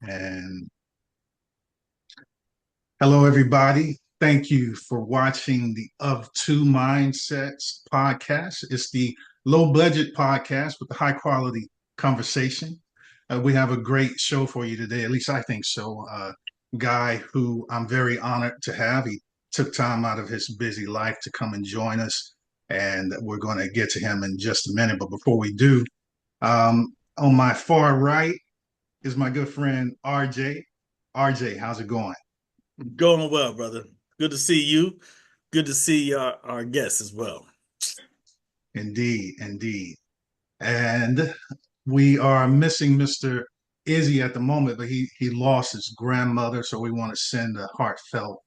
And hello, everybody. Thank you for watching the Of Two Mindsets podcast. It's the low budget podcast with the high quality conversation. We have a great show for you today. At least I think so. Guy who I'm very honored to have. He took time out of his busy life to come and join us. And we're going to get to him in just a minute. But before we do, on my far right is my good friend RJ. RJ, how's it going? Going well, brother. Good to see you. Good to see our guests as well. Indeed, indeed. And we are missing Mr. Izzy at the moment, but he lost his grandmother, so we want to send a heartfelt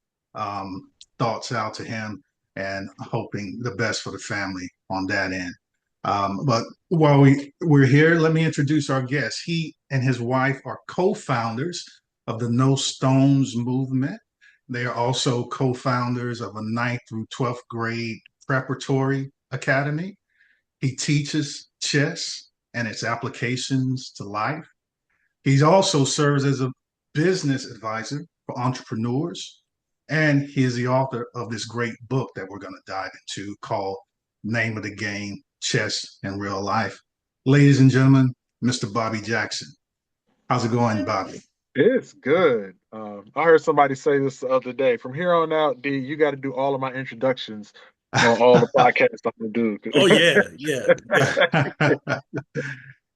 thoughts out to him and hoping the best for the family on that end. But while we're here, let me introduce our guest. He and his wife are co-founders of the No Stones movement. They are also co-founders of a ninth through 12th grade preparatory academy. He teaches chess and its applications to life. He also serves as a business advisor for entrepreneurs. And he is the author of this great book that we're going to dive into called Name of the Game, Chess in Real Life. Ladies and gentlemen, Mr. Bobby Jackson. How's it going, Bobby? It's good. I heard somebody say this the other day. From here on out, D, you got to do all of my introductions on all the podcasts I'm gonna do. Oh yeah.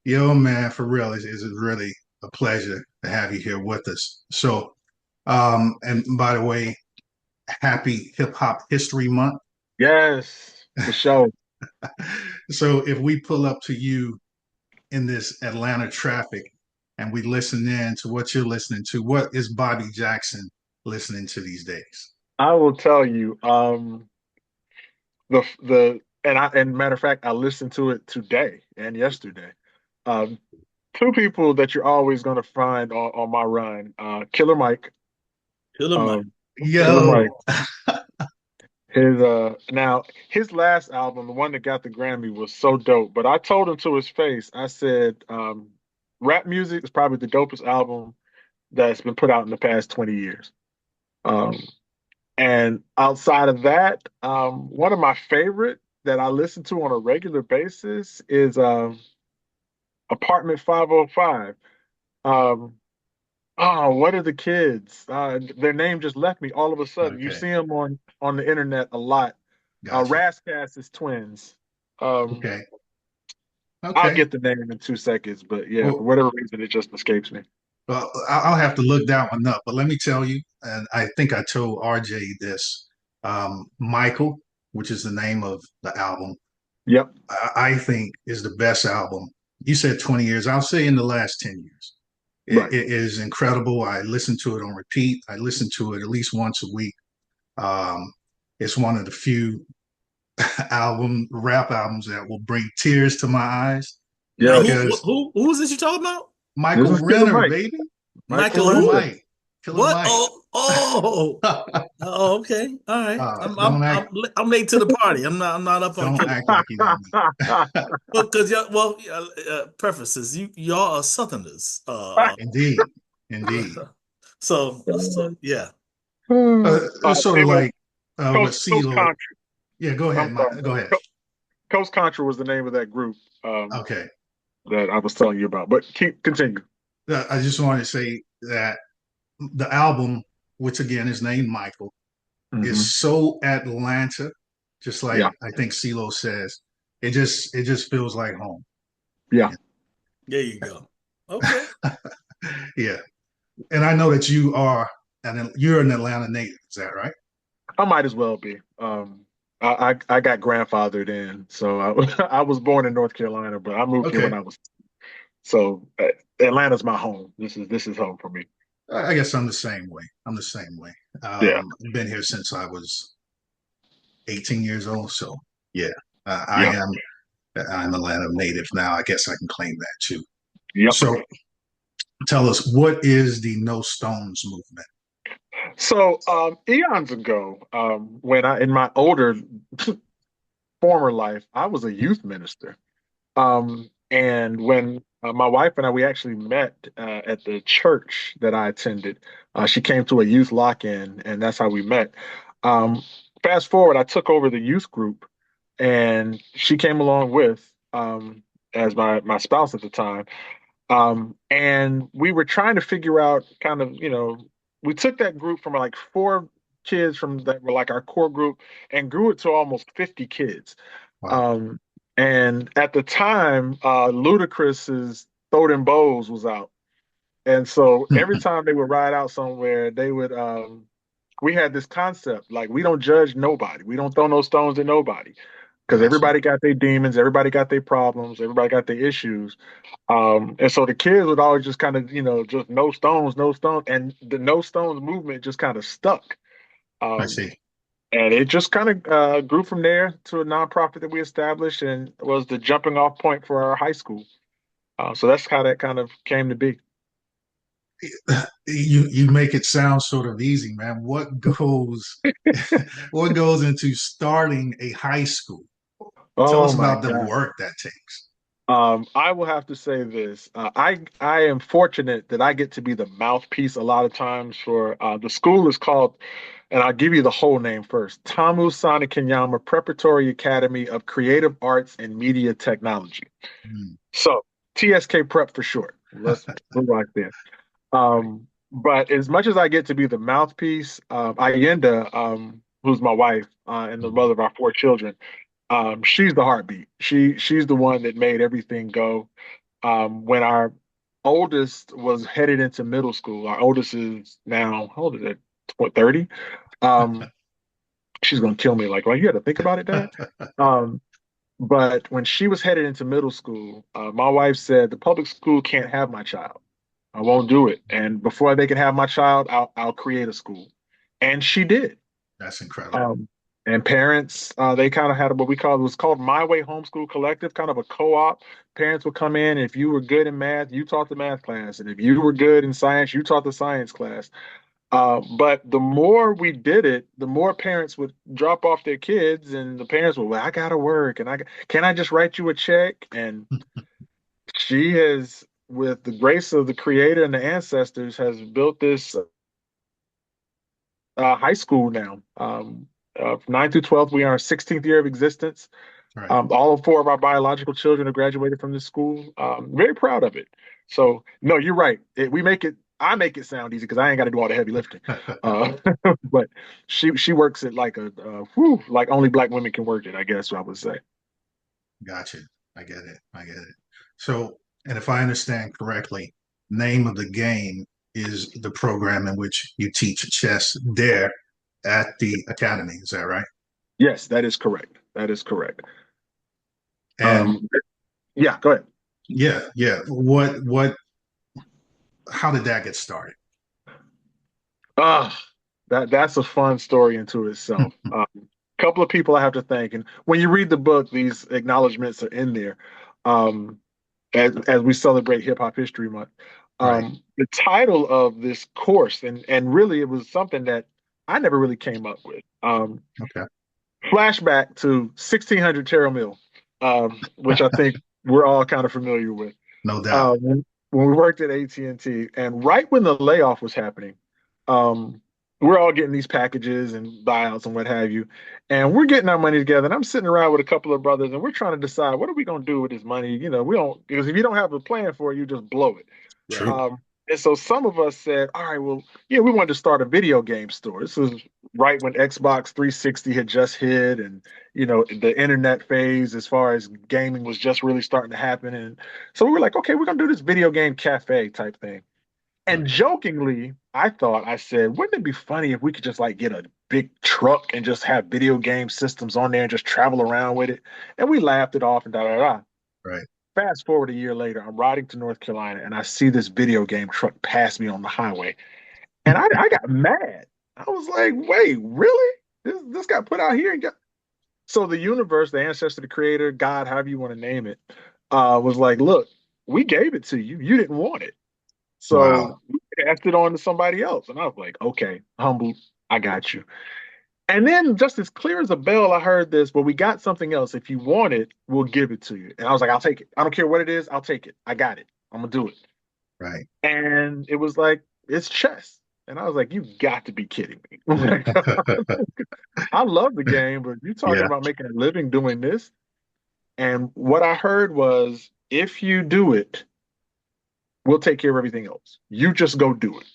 Yo, man, for real, it's really a pleasure to have you here with us. So, and by the way, happy Hip Hop History Month. Yes, for sure. So, if we pull up to you in this Atlanta traffic and we listen in to what you're listening to, what is Bobby Jackson listening to these days? I will tell you. The and matter of fact, I listened to it today and yesterday. Um, Two people that you're always gonna find on my run. Killer Mike. Killer Mike. Um, Killer Yo, Mike. His last album, the one that got the Grammy, was so dope. But I told him to his face, I said, rap music is probably the dopest album that's been put out in the past 20 years. Um, and outside of that, one of my favorite that I listen to on a regular basis is Apartment 505. Um, oh, what are the kids? Their name just left me all of a sudden. You okay, see them on the internet a lot. gotcha. Rascas is twins. Um, Okay, I'll okay. get the name in 2 seconds, but yeah, for Well, whatever reason, it just escapes me. well, I'll have to look that one up. But let me tell you, and I think I told RJ this. Michael, which is the name of the album, Yep, I think is the best album. You said 20 years. I'll say in the last 10 years. right. It is incredible. I listen to it on repeat. I listen to it at least once a week. Um, it's one of the few rap albums that will bring tears to my eyes Now Yep. because who is this you talking about? This Michael is Killer Renner, Mike. baby. Michael Michael Killer who? Render. Mike. Killer What? Mike. Oh, okay. All right. Don't act I'm late to the party. I'm not up on don't Killer act Mike. like you don't know. Well, because prefaces. Y'all are Southerners. Indeed. Indeed. So yeah. It's sort of It was like what Coast CeeLo. Contra. Yeah, go I'm ahead. sorry. Go ahead. Coast Contra was the name of that group Okay. that I was telling you about. But continue. I just wanted to say that the album, which again is named Michael, is Hmm. so Atlanta, just like Yeah, I think CeeLo says. It just feels like home. yeah. There you go. Okay. Yeah. And I know that you're an Atlanta native, is that right? I might as well be. I got grandfathered in, so I was born in North Carolina, but I moved here when Okay. I was so Atlanta's my home. This is home for me. I guess I'm the same way. I'm the same way. Yeah, I've been here since I was 18 years old. So yeah, I yeah, am. I'm Atlanta native now. I guess I can claim that too. yep. So tell us, what is the No Stones movement? So eons ago, when I in my older former life, I was a youth minister. And when My wife and I, we actually met at the church that I attended. She came to a youth lock-in, and that's how we met. Um, Fast forward, I took over the youth group, and she came along with as my spouse at the time. And we were trying to figure out kind of, we took that group from like four kids from that were like our core group and grew it to almost 50 kids. Wow. Um, and at the time, Ludacris's Throw Them Bows was out. And so every time they would ride out somewhere, we had this concept like, we don't judge nobody. We don't throw no stones at nobody because Gotcha. everybody got their demons, everybody got their problems, everybody got their issues. And so the kids would always just kind of, just no stones, no stones. And the no stones movement just kind of stuck. I Um, see. and it just kind of grew from there to a nonprofit that we established and was the jumping off point for our high school. So that's how that kind of came to be. You make it sound sort of easy, man. What goes into starting a high school? Tell Oh us my about the God. work that takes. I will have to say this. I am fortunate that I get to be the mouthpiece a lot of times for the school is called, and I'll give you the whole name first, Tamu Sana Kenyama Preparatory Academy of Creative Arts and Media Technology. Hmm. So TSK Prep for short. Let's move right there. But as much as I get to be the mouthpiece, Ayenda, who's my wife and the Hmm. mother of our four children, she's the heartbeat. She's the one that made everything go. When our oldest was headed into middle school, our oldest is now, how old is it? What, 30? Um, she's gonna kill me. Like, well, you had to think about it, Dad. Um, but when she was headed into middle school, my wife said the public school can't have my child. I won't do it. And before they can have my child, I'll create a school. And she did. That's incredible. Um, and parents, they kind of had what we call, it was called My Way Homeschool Collective, kind of a co-op. Parents would come in. If you were good in math, you taught the math class. And if you were good in science, you taught the science class. But the more we did it, the more parents would drop off their kids, and the parents would, well, I gotta work, and can I just write you a check? And she has, with the grace of the Creator and the ancestors, has built this high school now. From 9 through 12, we are in our 16th year of existence. Right. All four of our biological children have graduated from this school. Very proud of it. So, no, you're right. I make it sound easy because I ain't got to do all the heavy lifting. Uh, but she works it like like only black women can work it, I guess I would say. Gotcha. I get it. I get it. So, and if I understand correctly, name of the game is the program in which you teach chess there at the academy. Is that right? Yes, that is correct. That is correct. And Um, yeah, go ahead. yeah, yeah. How did that get started? Ah, that's a fun story into itself. Couple of people I have to thank, and when you read the book, these acknowledgments are in there. Um, as we celebrate Hip Hop History Month, Right. the title of this course, and really it was something that I never really came up with. Okay. Flashback to 1600 Terrell Mill, which I think we're all kind of familiar with. No doubt. When we worked at AT&T, and right when the layoff was happening, um, we're all getting these packages and buyouts and what have you, and we're getting our money together. And I'm sitting around with a couple of brothers, and we're trying to decide what are we going to do with this money. We don't, because if you don't have a plan for it, you just blow it. Right. And so some of us said, all right, well, yeah, we wanted to start a video game store. This was right when Xbox 360 had just hit, and the internet phase as far as gaming was just really starting to happen. And so we were like, okay, we're gonna do this video game cafe type thing. And Okay. jokingly, I said, wouldn't it be funny if we could just like get a big truck and just have video game systems on there and just travel around with it? And we laughed it off and da da da. Right. Fast forward a year later, I'm riding to North Carolina and I see this video game truck pass me on the highway. And I got mad. I was like, wait, really? This got put out here and got. So the universe, the ancestor, the creator, God, however you want to name it, was like, look, we gave it to you. You didn't want it. So Wow. we passed it on to somebody else. And I was like, okay, humble, I got you. And then just as clear as a bell, I heard this, well, we got something else. If you want it, we'll give it to you. And I was like, I'll take it. I don't care what it is, I'll take it. I got it. I'm gonna do it. Right. And it was like, it's chess. And I was like, you got to be kidding me. Like, I love the game, but you talking Yeah. about making a living doing this? And what I heard was, if you do it, we'll take care of everything else. You just go do it.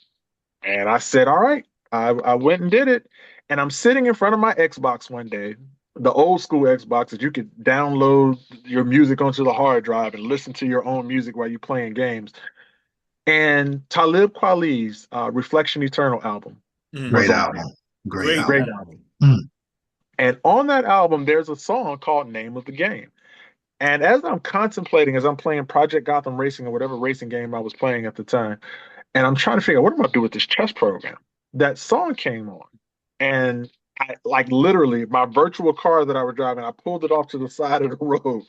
And I said, all right. I went and did it. And I'm sitting in front of my Xbox one day, the old school Xbox that you could download your music onto the hard drive and listen to your own music while you're playing games. And Talib Kweli's Reflection Eternal album was Great on album. there. Great Great Great album. album. album. And on that album, there's a song called Name of the Game. And as I'm contemplating, as I'm playing Project Gotham Racing or whatever racing game I was playing at the time, and I'm trying to figure out what am I gonna do with this chess program, that song came on. And I like literally my virtual car that I was driving, I pulled it off to the side of the road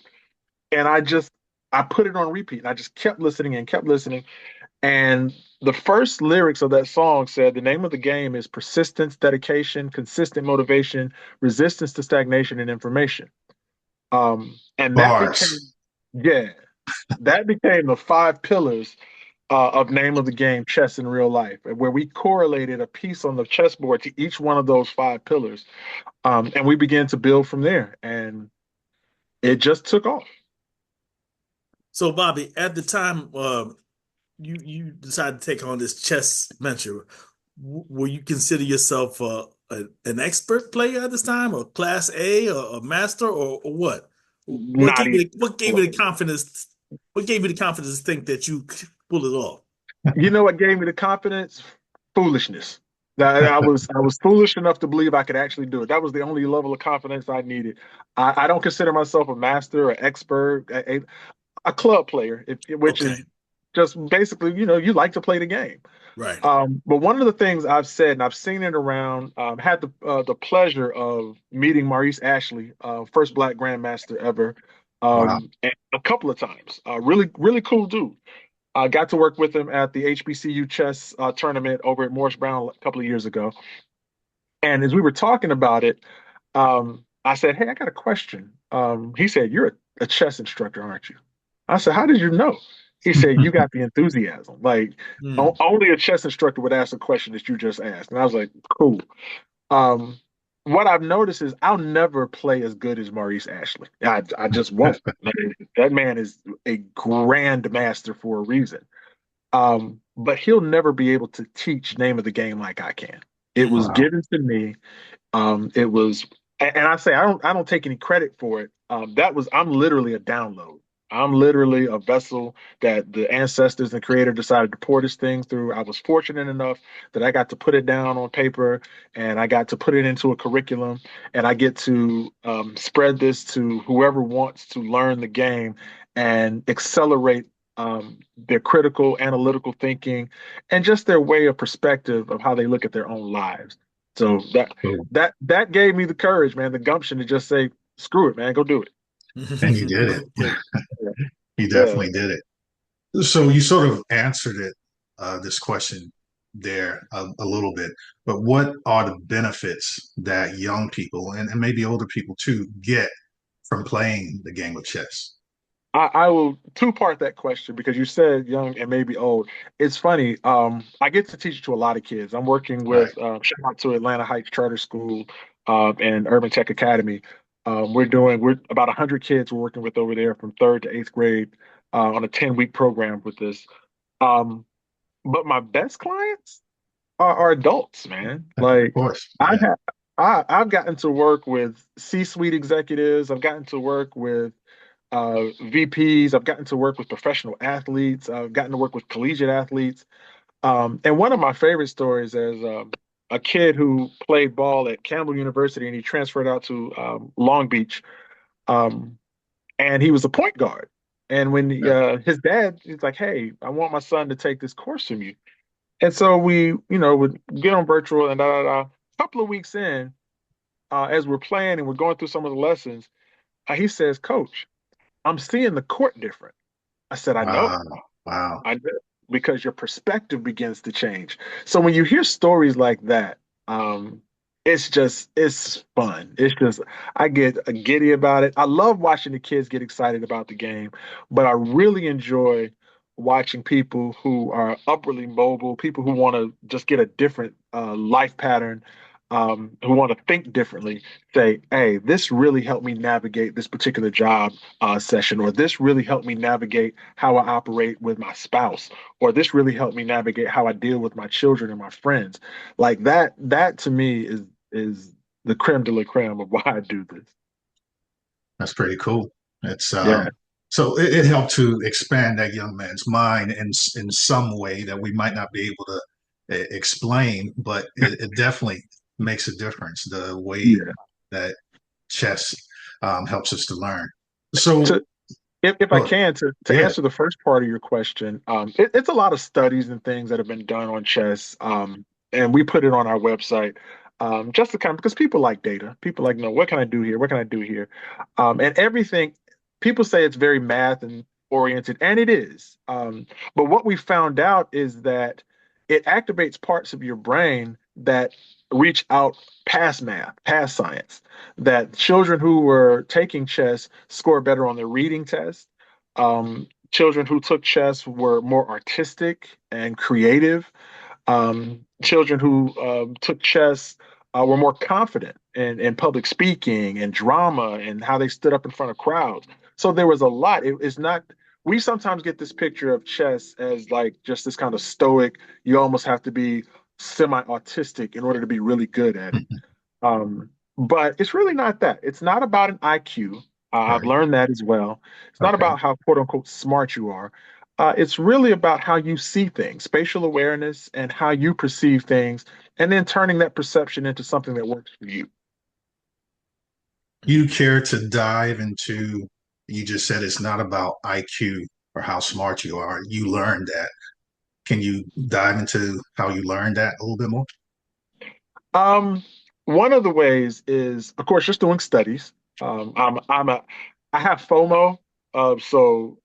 and I put it on repeat and I just kept listening and kept listening. And the first lyrics of that song said the name of the game is persistence, dedication, consistent motivation, resistance to stagnation, and information. And that became, Bars. yeah, that became the five pillars of name of the game, chess in real life, where we correlated a piece on the chessboard to each one of those five pillars. And we began to build from there. And it just took off. So, Bobby, at the time you decided to take on this chess venture, will you consider yourself an expert player at this time, or class A, or a master, or what? Not even What gave you the close. confidence? What gave you the confidence to think that you could pull it off? You know what gave me the confidence? Foolishness. That I was foolish enough to believe I could actually do it. That was the only level of confidence I needed. I don't consider myself a master or expert, a club player, which Okay, is just basically, you like to play the game. right. But one of the things I've said, and I've seen it around, had the pleasure of meeting Maurice Ashley, first Black Grandmaster ever, Wow. and a couple of times. Really, really cool dude. I got to work with him at the HBCU chess tournament over at Morris Brown a couple of years ago. And as we were talking about it, I said, "Hey, I got a question." He said, "You're a chess instructor, aren't you?" I said, "How did you know?" He said, "You got the enthusiasm. Like Hmm. only a chess instructor would ask a question that you just asked." And I was like, "Cool." Um, what I've noticed is I'll never play as good as Maurice Ashley. I just won't. That man is a grand master for a reason. But he'll never be able to teach name of the game like I can. It was Hmm. Wow. given to me. It was, and I say I don't take any credit for it. I'm literally a download. I'm literally a vessel that the ancestors and creator decided to pour this thing through. I was fortunate enough that I got to put it down on paper and I got to put it into a curriculum and I get to spread this to whoever wants to learn the game and accelerate their critical analytical thinking and just their way of perspective of how they look at their own lives. So Cool. that gave me the courage, man, the gumption to just say, screw it, man, go do it. And you did it. Okay. You Yeah. definitely did it. So you sort of answered it, this question there a little bit. But what are the benefits that young people and maybe older people too get from playing the game of chess? I will two-part that question because you said young and maybe old. It's funny. I get to teach to a lot of kids. I'm working Right. with shout out to Atlanta Heights Charter School and Urban Tech Academy. We're about 100 kids we're working with over there from third to eighth grade on a 10-week program with this. Um, but my best clients are adults, man. Of Like course. I Yeah. have I've gotten to work with C-suite executives. I've gotten to work with VPs. I've gotten to work with professional athletes. I've gotten to work with collegiate athletes. And one of my favorite stories is a kid who played ball at Campbell University and he transferred out to Long Beach. Um, and he was a point guard. And when Yeah. his dad, he's like, "Hey, I want my son to take this course from you." And so we would get on virtual and da da da. A couple of weeks in, as we're playing and we're going through some of the lessons, he says, "Coach, I'm seeing the court different." I said, "I know, Wow. Wow. I know," because your perspective begins to change. So when you hear stories like that, it's fun. It's just I get giddy about it. I love watching the kids get excited about the game, but I really enjoy watching people who are upwardly mobile, people who want to just get a different life pattern, who want to think differently, say, hey, this really helped me navigate this particular job session, or this really helped me navigate how I operate with my spouse, or this really helped me navigate how I deal with my children and my friends. Like that to me is the creme de la creme of why I do this. That's pretty cool. It's Yeah. so it helped to expand that young man's mind in some way that we might not be able to explain, but it definitely makes a difference the way Yeah. that chess helps us to learn. So, To if I well, can to yeah, answer the first part of your question, it's a lot of studies and things that have been done on chess, and we put it on our website, just to kind of because people like data, people like know what can I do here, what can I do here, and everything. People say it's very math and oriented, and it is. But what we found out is that it activates parts of your brain that reach out past math, past science. That children who were taking chess score better on their reading test. Children who took chess were more artistic and creative. Children who took chess were more confident in public speaking and drama and how they stood up in front of crowds. So there was a lot. It's not. We sometimes get this picture of chess as like just this kind of stoic. You almost have to be semi-autistic in order to be really good at it. But it's really not that. It's not about an IQ. I've right, learned that as well. It's not okay. about how quote unquote smart you are. It's really about how you see things, spatial awareness, and how you perceive things, and then turning that perception into something that works for you. You care to dive into? You just said it's not about IQ or how smart you are. You learned that. Can you dive into how you learned that a little bit more? Um, One of the ways is, of course, just doing studies. I'm a I have FOMO, so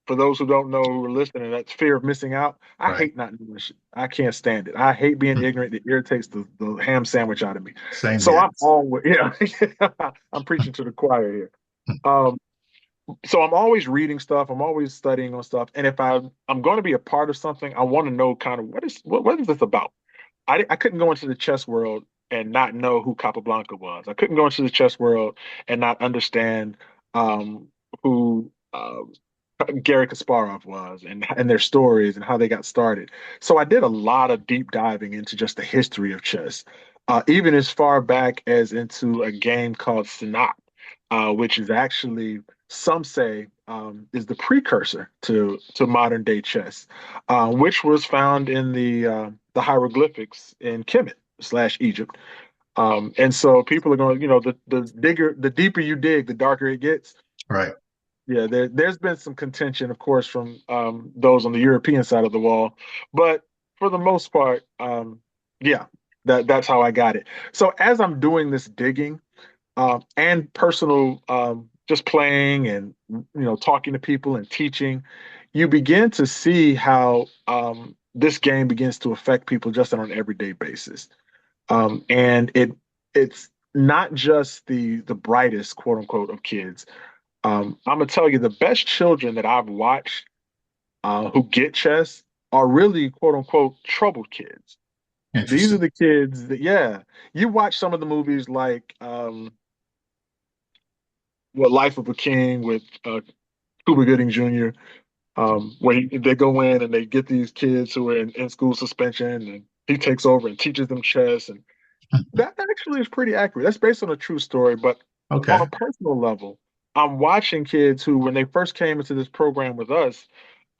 for those who don't know who are listening, that's fear of missing out. I Right. hate not knowing shit. I can't stand it. I hate being ignorant. It irritates the ham sandwich out of me. Same So here. I'm always, yeah, I'm preaching to the choir here. Um, so I'm always reading stuff. I'm always studying on stuff. And if I'm going to be a part of something, I want to know kind of what is this about? I couldn't go into the chess world and not know who Capablanca was. I couldn't go into the chess world and not understand who Gary Kasparov was and their stories and how they got started. So I did a lot of deep diving into just the history of chess, even as far back as into a game called Sanat, which is actually some say is the precursor to modern day chess, which was found in the hieroglyphics in Kemet slash Egypt. And so people are going, the deeper you dig, the darker it gets. Right. Yeah, there's been some contention, of course, from those on the European side of the wall, but for the most part, yeah, that's how I got it. So as I'm doing this digging and personal, just playing and talking to people and teaching, you begin to see how this game begins to affect people just on an everyday basis, and it's not just the brightest quote unquote of kids. I'm gonna tell you the best children that I've watched who get chess are really quote unquote troubled kids. These are Interesting. the kids that, yeah, you watch some of the movies like What Life of a King with Cuba Gooding Jr., where they go in and they get these kids who are in school suspension and he takes over and teaches them chess. And that actually is pretty accurate. That's based on a true story, but on Okay. a personal level, I'm watching kids who, when they first came into this program with us,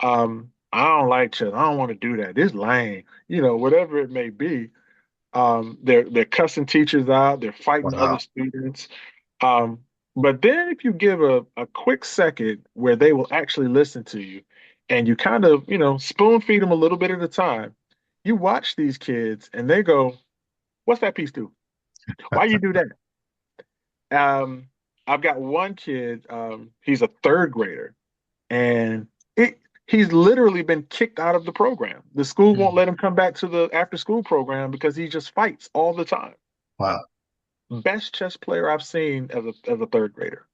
I don't like chess. I don't want to do that. This lame, whatever it may be. They're cussing teachers out. They're fighting other Wow. students. Um, but then if you give a quick second where they will actually listen to you, and you kind of spoon feed them a little bit at a time, you watch these kids and they go, "What's that piece do? Why you do that?" Um, I've got one kid. He's a third grader, and he's literally been kicked out of the program. The school won't Mhm. let him come back to the after school program because he just fights all the time. Wow. Best chess player I've seen as a third grader.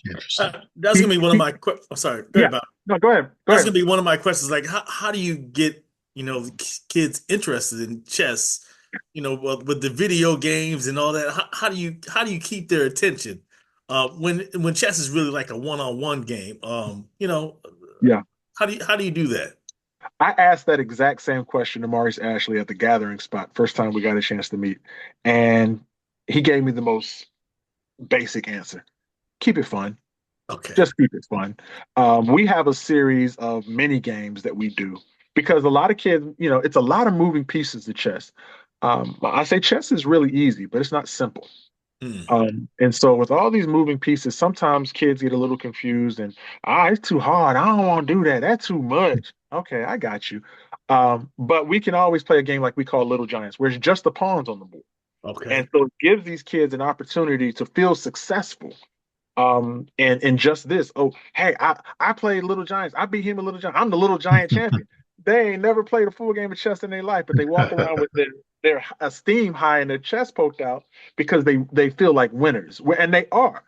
Interesting. That's He, gonna be one of he, my I'm sorry, go yeah. ahead, Bob. No, go ahead. Go That's ahead. gonna be one of my questions. Like, how do you get, the kids interested in chess? With the video games and all that. How do you keep their attention? When chess is really like a one-on-one game. Yeah. How do you do that? I asked that exact same question to Maurice Ashley at the gathering spot, first time we got a chance to meet. And he gave me the most basic answer. Keep it fun. Okay. Just keep it fun. We have a series of mini games that we do because a lot of kids, it's a lot of moving pieces to chess. I say chess is really easy, but it's not simple. Hmm. And so with all these moving pieces, sometimes kids get a little confused and it's too hard. I don't want to do that. That's too much. Okay, I got you. But we can always play a game like we call Little Giants, where it's just the pawns on the board. Okay. And so it gives these kids an opportunity to feel successful and just this. Oh, hey, I played Little Giants. I beat him a Little Giant. I'm the Little Giant champion. They ain't never played a full game of chess in their life, but they walk around with their esteem high and their chest poked out because they feel like winners, and they are.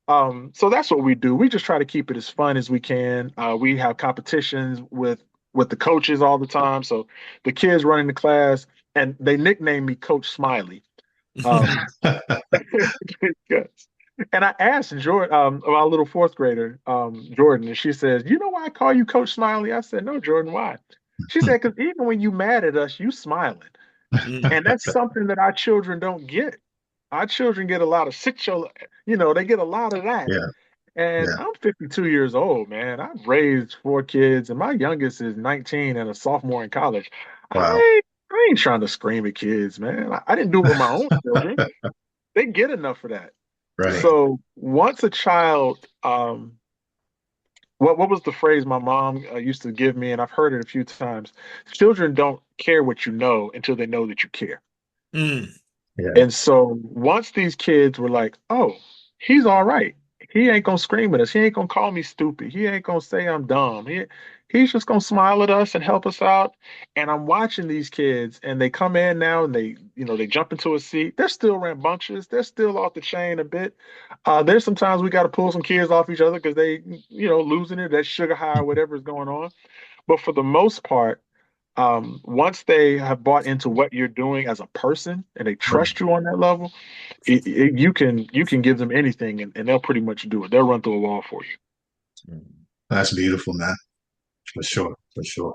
So that's what we do. We just try to keep it as fun as we can. We have competitions with the coaches all the time. So the kids running the class, and they nickname me Coach Smiley. Um, yes. And I asked Jordan, my little fourth grader, Jordan, and she says, "You know why I call you Coach Smiley?" I said, "No, Jordan, why?" She said, "Because even when you mad at us, you smiling." Mm. And that's something that our children don't get. Our children get a lot of they get a lot of that. Yeah, And yeah. I'm 52 years old, man. I've raised four kids, and my youngest is 19 and a sophomore in college. Wow. I ain't trying to scream at kids, man. I didn't do it with my own children. They get enough of that. Right. So once a child, what was the phrase my mom used to give me, and I've heard it a few times. Children don't care what you know until they know that you care. Mm. Yeah. And so once these kids were like, "Oh, he's all right. He ain't gonna scream at us. He ain't gonna call me stupid. He ain't gonna say I'm dumb. He's just gonna smile at us and help us out." And I'm watching these kids, and they come in now, and they jump into a seat. They're still rambunctious. They're still off the chain a bit. There's sometimes we got to pull some kids off each other because they, losing it. That sugar high or whatever is going on. But for the most part, once they have bought into what you're doing as a person and they Right. trust you on that level, you can give them anything and they'll pretty much do it. They'll run through a wall for you. That's beautiful, man. For sure. For sure.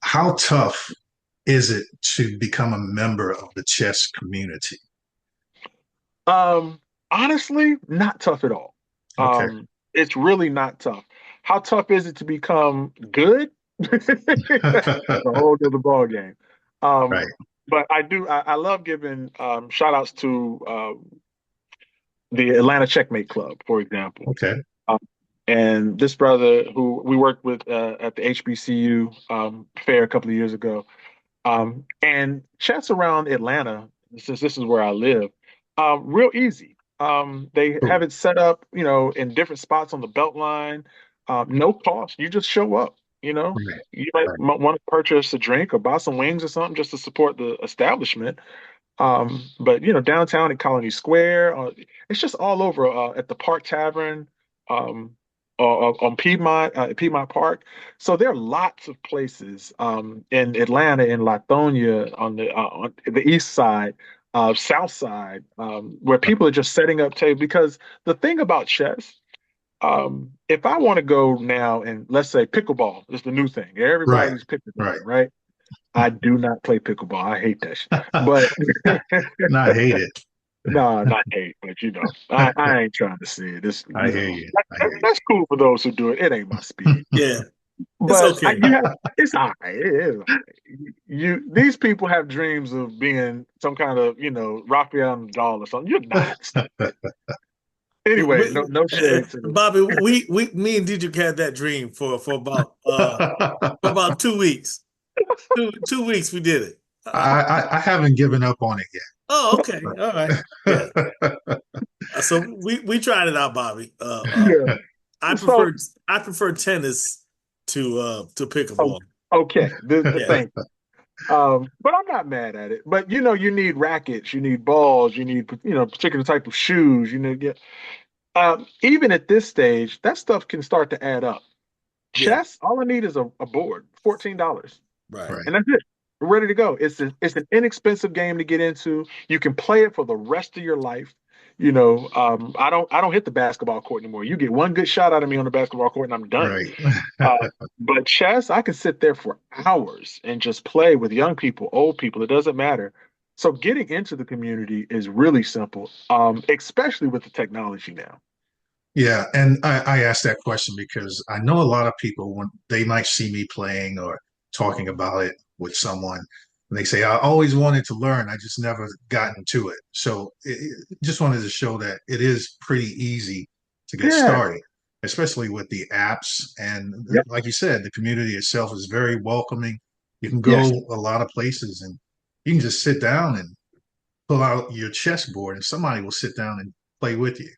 How tough is it to become a member of the chess community? Honestly, not tough at all. Okay. It's really not tough. How tough is it to become good? That's a whole other ball game. Right. But I love giving shout outs to the Atlanta Checkmate Club, for example. Okay. Um, and this brother who we worked with at the HBCU fair a couple of years ago, and chess around Atlanta, since this is where I live, real easy. They Cool. have it set up, in different spots on the belt line. No cost. You just show up. Right. You might Right. want to purchase a drink or buy some wings or something just to support the establishment. But downtown at Colony Square, it's just all over at the Park Tavern, um, on Piedmont Park. So there are lots of places in Atlanta, in Lithonia, on the east side, south side, where people are just setting up tables. Because the thing about chess, if I want to go now and let's say pickleball is the new thing, Right. everybody's pickleball, Right. right? I do not play pickleball. I hate that shit. But Not hate it. no, not hate, but I ain't trying to see it. This, I hear you. I hear you. that's cool for those who do it. It ain't my speed. Yeah, it's But okay. it's all right. It is all right. These people have dreams of being some kind of, Rafael Nadal or something. You're not. Stop it. Anyway, no shade to the. Bobby, me and Dietrich had that dream for about 2 weeks. Two weeks we did it. I haven't given up on it Oh, okay, all right, yeah. yet. So we tried it out, Bobby. Yeah. I So prefer tennis to oh, pickleball. okay. The Yeah. thing. But I'm not mad at it. But you need rackets, you need balls, you need particular type of shoes. Even at this stage, that stuff can start to add up. Yeah, Chess, all I need is a board, $14. right. Right. And that's it. We're ready to go. It's an inexpensive game to get into. You can play it for the rest of your life. I don't hit the basketball court anymore. You get one good shot out of me on the basketball court and I'm done. Right. Uh, but chess, I can sit there for hours and just play with young people, old people. It doesn't matter. So getting into the community is really simple, especially with the technology now. Yeah, and I asked that question because I know a lot of people when they might see me playing or talking about it with someone, and they say, I always wanted to learn, I just never gotten to it. So just wanted to show that it is pretty easy to get Yeah. started, especially with the apps. And Yep. like you said, the community itself is very welcoming. You can Yes. go a lot of places and you can just sit down and pull out your chessboard and somebody will sit down and play with you.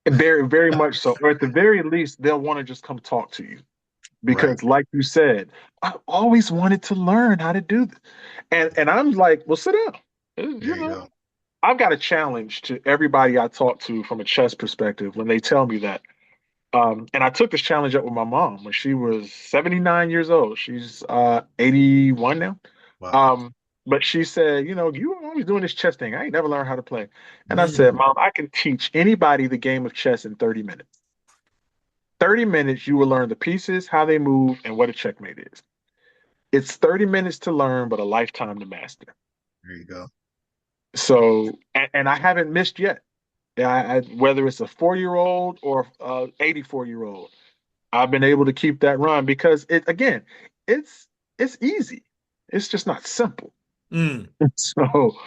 Very, very much so. Or at the very least, they'll want to just come talk to you. Right. Because like you said, I always wanted to learn how to do this. And I'm like, well, sit down. There you go. I've got a challenge to everybody I talk to from a chess perspective when they tell me that. And I took this challenge up with my mom when she was 79 years old. She's 81 now. Wow. Um, but she said, you were always doing this chess thing. I ain't never learned how to play. And I said, Mm, Mom, I can teach anybody the game of chess in 30 minutes. 30 minutes, you will learn the pieces, how they move, and what a checkmate is. It's 30 minutes to learn, but a lifetime to master. There you go. So, and I haven't missed yet. Whether it's a 4-year-old or 84-year-old, I've been able to keep that run because it's it's easy. It's just not simple. mm. So,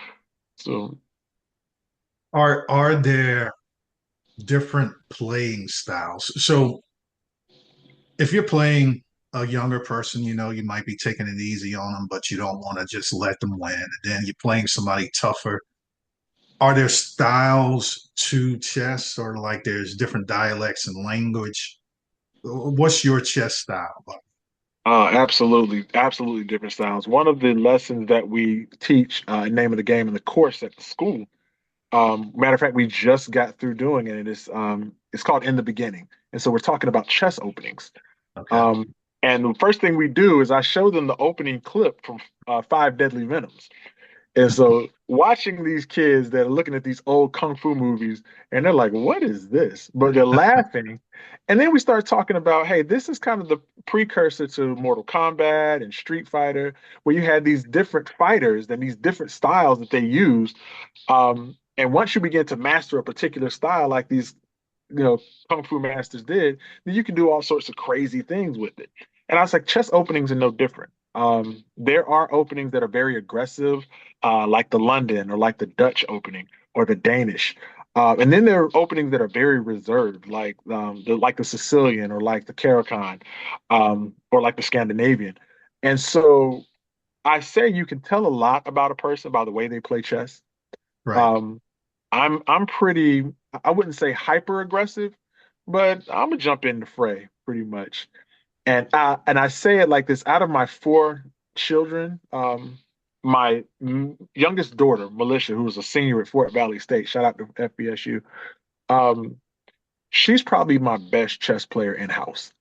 so Are there different playing styles? So if you're playing a younger person, you might be taking it easy on them, but you don't want to just let them win. And then you're playing somebody tougher. Are there styles to chess or like there's different dialects and language? What's your chess style? absolutely, absolutely different styles. One of the lessons that we teach, name of the game in the course at the school. Matter of fact, we just got through doing it, and it's called In the Beginning. And so we're talking about chess openings. Okay. And the first thing we do is I show them the opening clip from Five Deadly Venoms. And so watching these kids that are looking at these old kung fu movies and they're like, what is this? But they're laughing. And then we start talking about, hey, this is kind of the precursor to Mortal Kombat and Street Fighter, where you had these different fighters and these different styles that they used. And once you begin to master a particular style, like these, kung fu masters did, then you can do all sorts of crazy things with it. And I was like, chess openings are no different. There are openings that are very aggressive, like the London or like the Dutch opening or the Danish. And then there are openings that are very reserved, like the Sicilian or like the Caracal, or like the Scandinavian. And so I say you can tell a lot about a person by the way they play chess. Right. Um, I'm pretty, I wouldn't say hyper aggressive, but I'm gonna jump in the fray pretty much. And I say it like this: out of my four children, my youngest daughter, Militia, who was a senior at Fort Valley State, shout out to FBSU, um, she's probably my best chess player in house.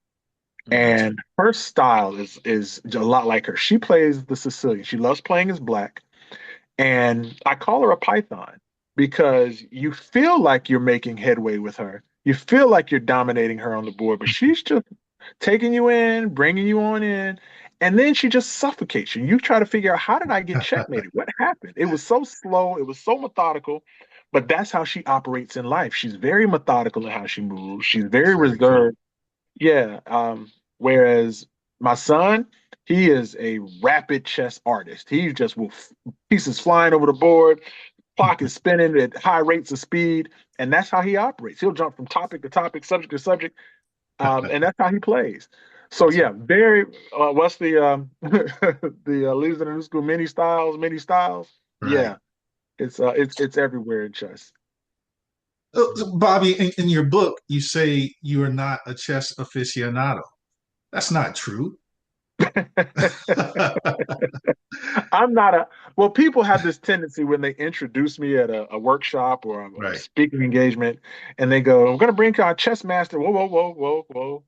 Gotcha. And her style is a lot like her. She plays the Sicilian. She loves playing as black. And I call her a python because you feel like you're making headway with her. You feel like you're dominating her on the board, but she's just taking you in, bringing you on in, and then she just suffocates you. You try to figure out, how did I get checkmated? What happened? It was so slow, it was so methodical, but that's how she operates in life. She's very methodical in how she moves. She's That's very very cool. reserved. Yeah. Whereas my son, he is a rapid chess artist. He just will pieces flying over the board, clock is spinning at high rates of speed, and that's how he operates. He'll jump from topic to topic, subject to subject, and that's how he plays. So Awesome. yeah, very. What's the the Leaders in the New School mini styles? Mini styles. Right. Yeah, it's everywhere in chess. So, Bobby, in your book, you say you are not a chess aficionado. That's not true. I'm not a well, people have this tendency when they introduce me at a workshop or a Right. speaking engagement, and they go, "I'm going to bring our chess master." Whoa, whoa, whoa, whoa, whoa.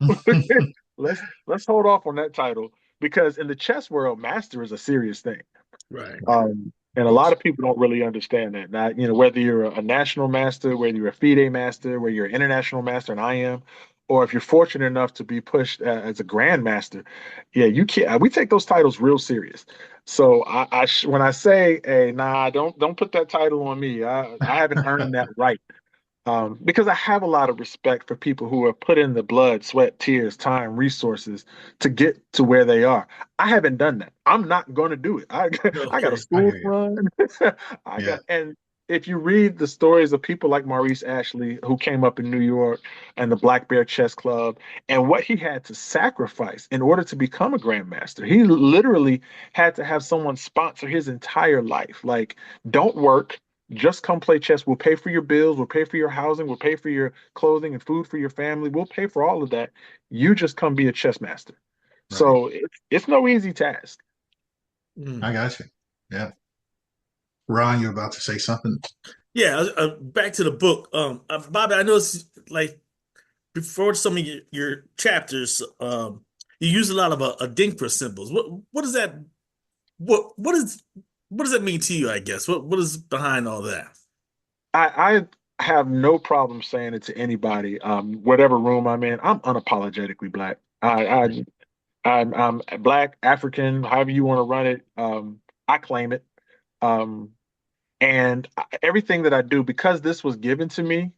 Let's hold off on that title because in the chess world, master is a serious thing. Right. And a lot of people don't really understand that. Now, whether you're a national master, whether you're a FIDE master, whether you're an international master, and I am, or if you're fortunate enough to be pushed as a grandmaster, yeah, you can't. We take those titles real serious. So when I say, "Hey, nah, don't put that title on me. I haven't earned that right." Because I have a lot of respect for people who have put in the blood, sweat, tears, time, resources to get to where they are. I haven't done that. I'm not going to do it. I got a Okay. I school hear to you. run. Yeah. And if you read the stories of people like Maurice Ashley, who came up in New York and the Black Bear Chess Club, and what he had to sacrifice in order to become a grandmaster, he literally had to have someone sponsor his entire life. Like, don't work, just come play chess. We'll pay for your bills. We'll pay for your housing. We'll pay for your clothing and food for your family. We'll pay for all of that. You just come be a chess master. Right. So it's no easy task. Mm. I got you. Yeah. Ron, you're about to say something. Yeah. Back to the book. Bobby, I noticed like before some of your chapters, you use a lot of Adinkra symbols. What does that what is what does that mean to you? I guess what is behind all that? I have no problem saying it to anybody, whatever room I'm in. I'm unapologetically black. I'm black, African, however you want to run it. I claim it. Um, And everything that I do, because this was given to me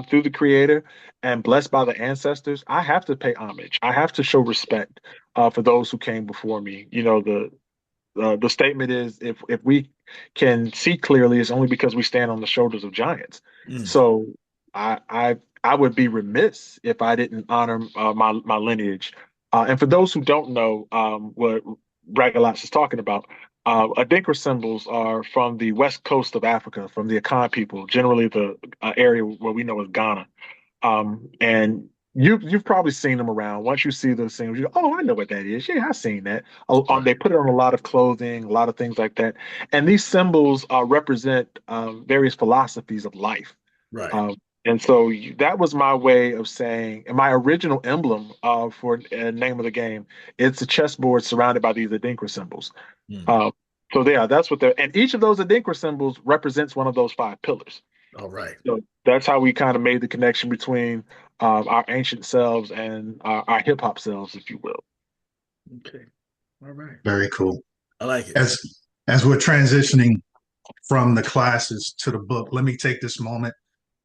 through the Creator and blessed by the ancestors, I have to pay homage. I have to show respect for those who came before me. The statement is, if we can see clearly, it's only because we stand on the shoulders of giants. Mm. So I would be remiss if I didn't honor my lineage. And for those who don't know what Bragalots is talking about, Adinkra symbols are from the west coast of Africa, from the Akan people, generally the area where we know as Ghana. And you've probably seen them around. Once you see those things, you go, "Oh, I know what that is. Yeah, I've seen that." They Right. put it on a lot of clothing, a lot of things like that. And these symbols represent various philosophies of life. Right. Um, and so that was my way of saying, and my original emblem for name of the game, it's a chessboard surrounded by these Adinkra symbols. Mm. Um, so yeah, that's what they're, and each of those Adinkra symbols represents one of those five pillars. All right. So that's how we kind of made the connection between our ancient selves and our hip hop selves, if you will. Okay. All right. Very cool. I like it. As we're transitioning from the classes to the book, let me take this moment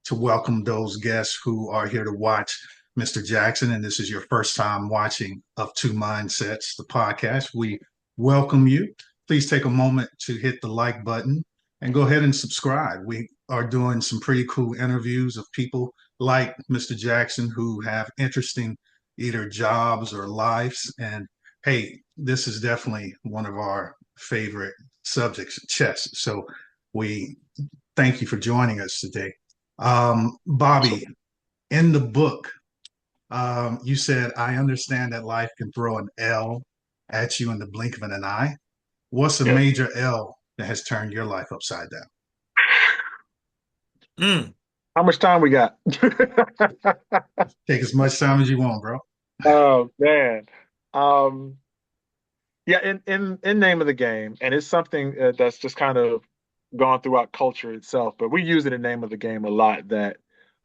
to welcome those guests who are here to watch Mr. Jackson. And this is your first time watching Of Two Mindsets, the podcast. We welcome you. Please take a moment to hit the like button and go ahead and subscribe. We are doing some pretty cool interviews of people like Mr. Jackson who have interesting either jobs or lives. And hey, this is definitely one of our favorite subjects, chess. So we thank you for joining us today. Bobby, in the book, you said, I understand that life can throw an L at you in the blink of an eye. What's a Yeah. major L that has turned your life upside down? Mm. How much time we got? Take as much time as you want, bro. Oh man. Um, yeah, in name of the game, and it's something that's just kind of gone throughout culture itself, but we use it in name of the game a lot. That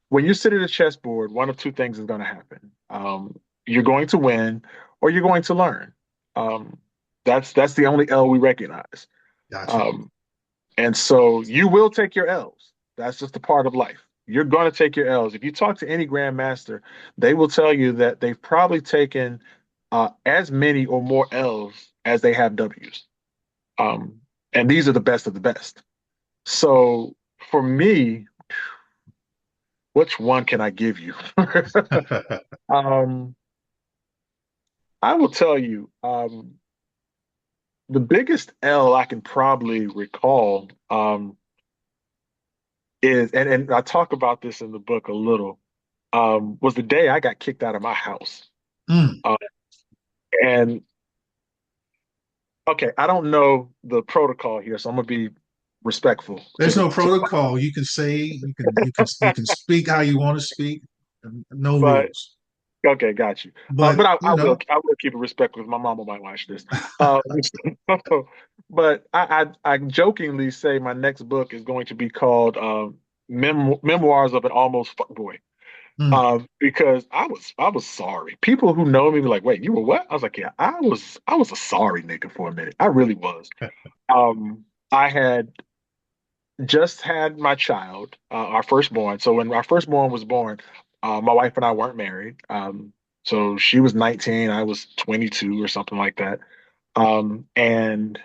when you sit at a chessboard, one of two things is going to happen. You're going to win, or you're going to learn. Um, that's the only L we recognize. Gotcha. Um, and so you will take your L's. That's just a part of life. You're going to take your L's. If you talk to any grandmaster, they will tell you that they've probably taken as many or more L's as they have W's. Um, and these are the best of the best. So for me, which one can I give you? um, I will tell you, the biggest L I can probably recall is, and I talk about this in the book a little, was the day I got kicked out of my house. Mm, Uh, and Okay, I don't know the protocol here, so I'm gonna be respectful to There's the no to protocol. You can say, you can speak how you want to speak. No but rules. okay, got you. But But you know, I will keep it respectful because my mama might watch this. Uh, but I jokingly say my next book is going to be called Memoirs of an Almost Fuckboy. mm, Because I was sorry. People who know me be like, "Wait, you were what?" I was like, "Yeah, I was a sorry nigga for a minute. I really was." I had just had my child, our firstborn. So when our firstborn was born, my wife and I weren't married. So she was 19, I was 22 or something like that. And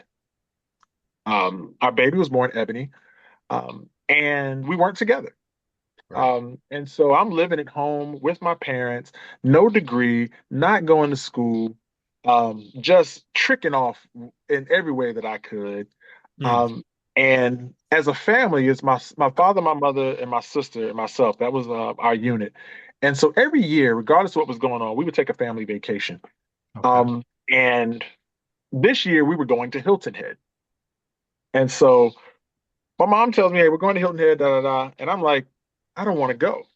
our baby was born, Ebony, and we weren't together. right. And so I'm living at home with my parents, no degree, not going to school, just tricking off in every way that I could. Hmm. Um, and as a family, it's my father, my mother, and my sister and myself. That was our unit. And so every year, regardless of what was going on, we would take a family vacation. Okay. And this year we were going to Hilton Head. And so my mom tells me, "Hey, we're going to Hilton Head, da da da." And I'm like, I don't want to go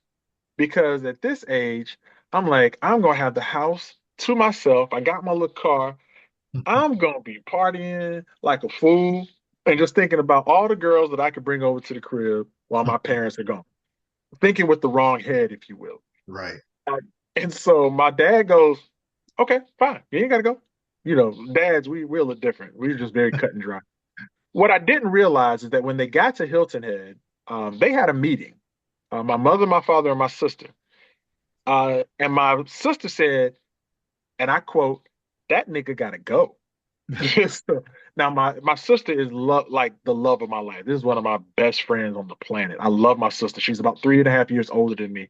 because at this age, I'm like, I'm gonna have the house to myself. I got my little car. I'm gonna be partying like a fool and just thinking about all the girls that I could bring over to the crib while my parents are gone. Thinking with the wrong head, if you will. Right. Uh, And so my dad goes, "Okay, fine. You ain't gotta go." You know, dads, we're a little different. We're just very cut and dry. What I didn't realize is that when they got to Hilton Head, they had a meeting. My mother, my father, and my sister. And my sister said, and I quote, "That nigga gotta go." So, now my sister is like the love of my life. This is one of my best friends on the planet. I love my sister. She's about 3.5 years older than me.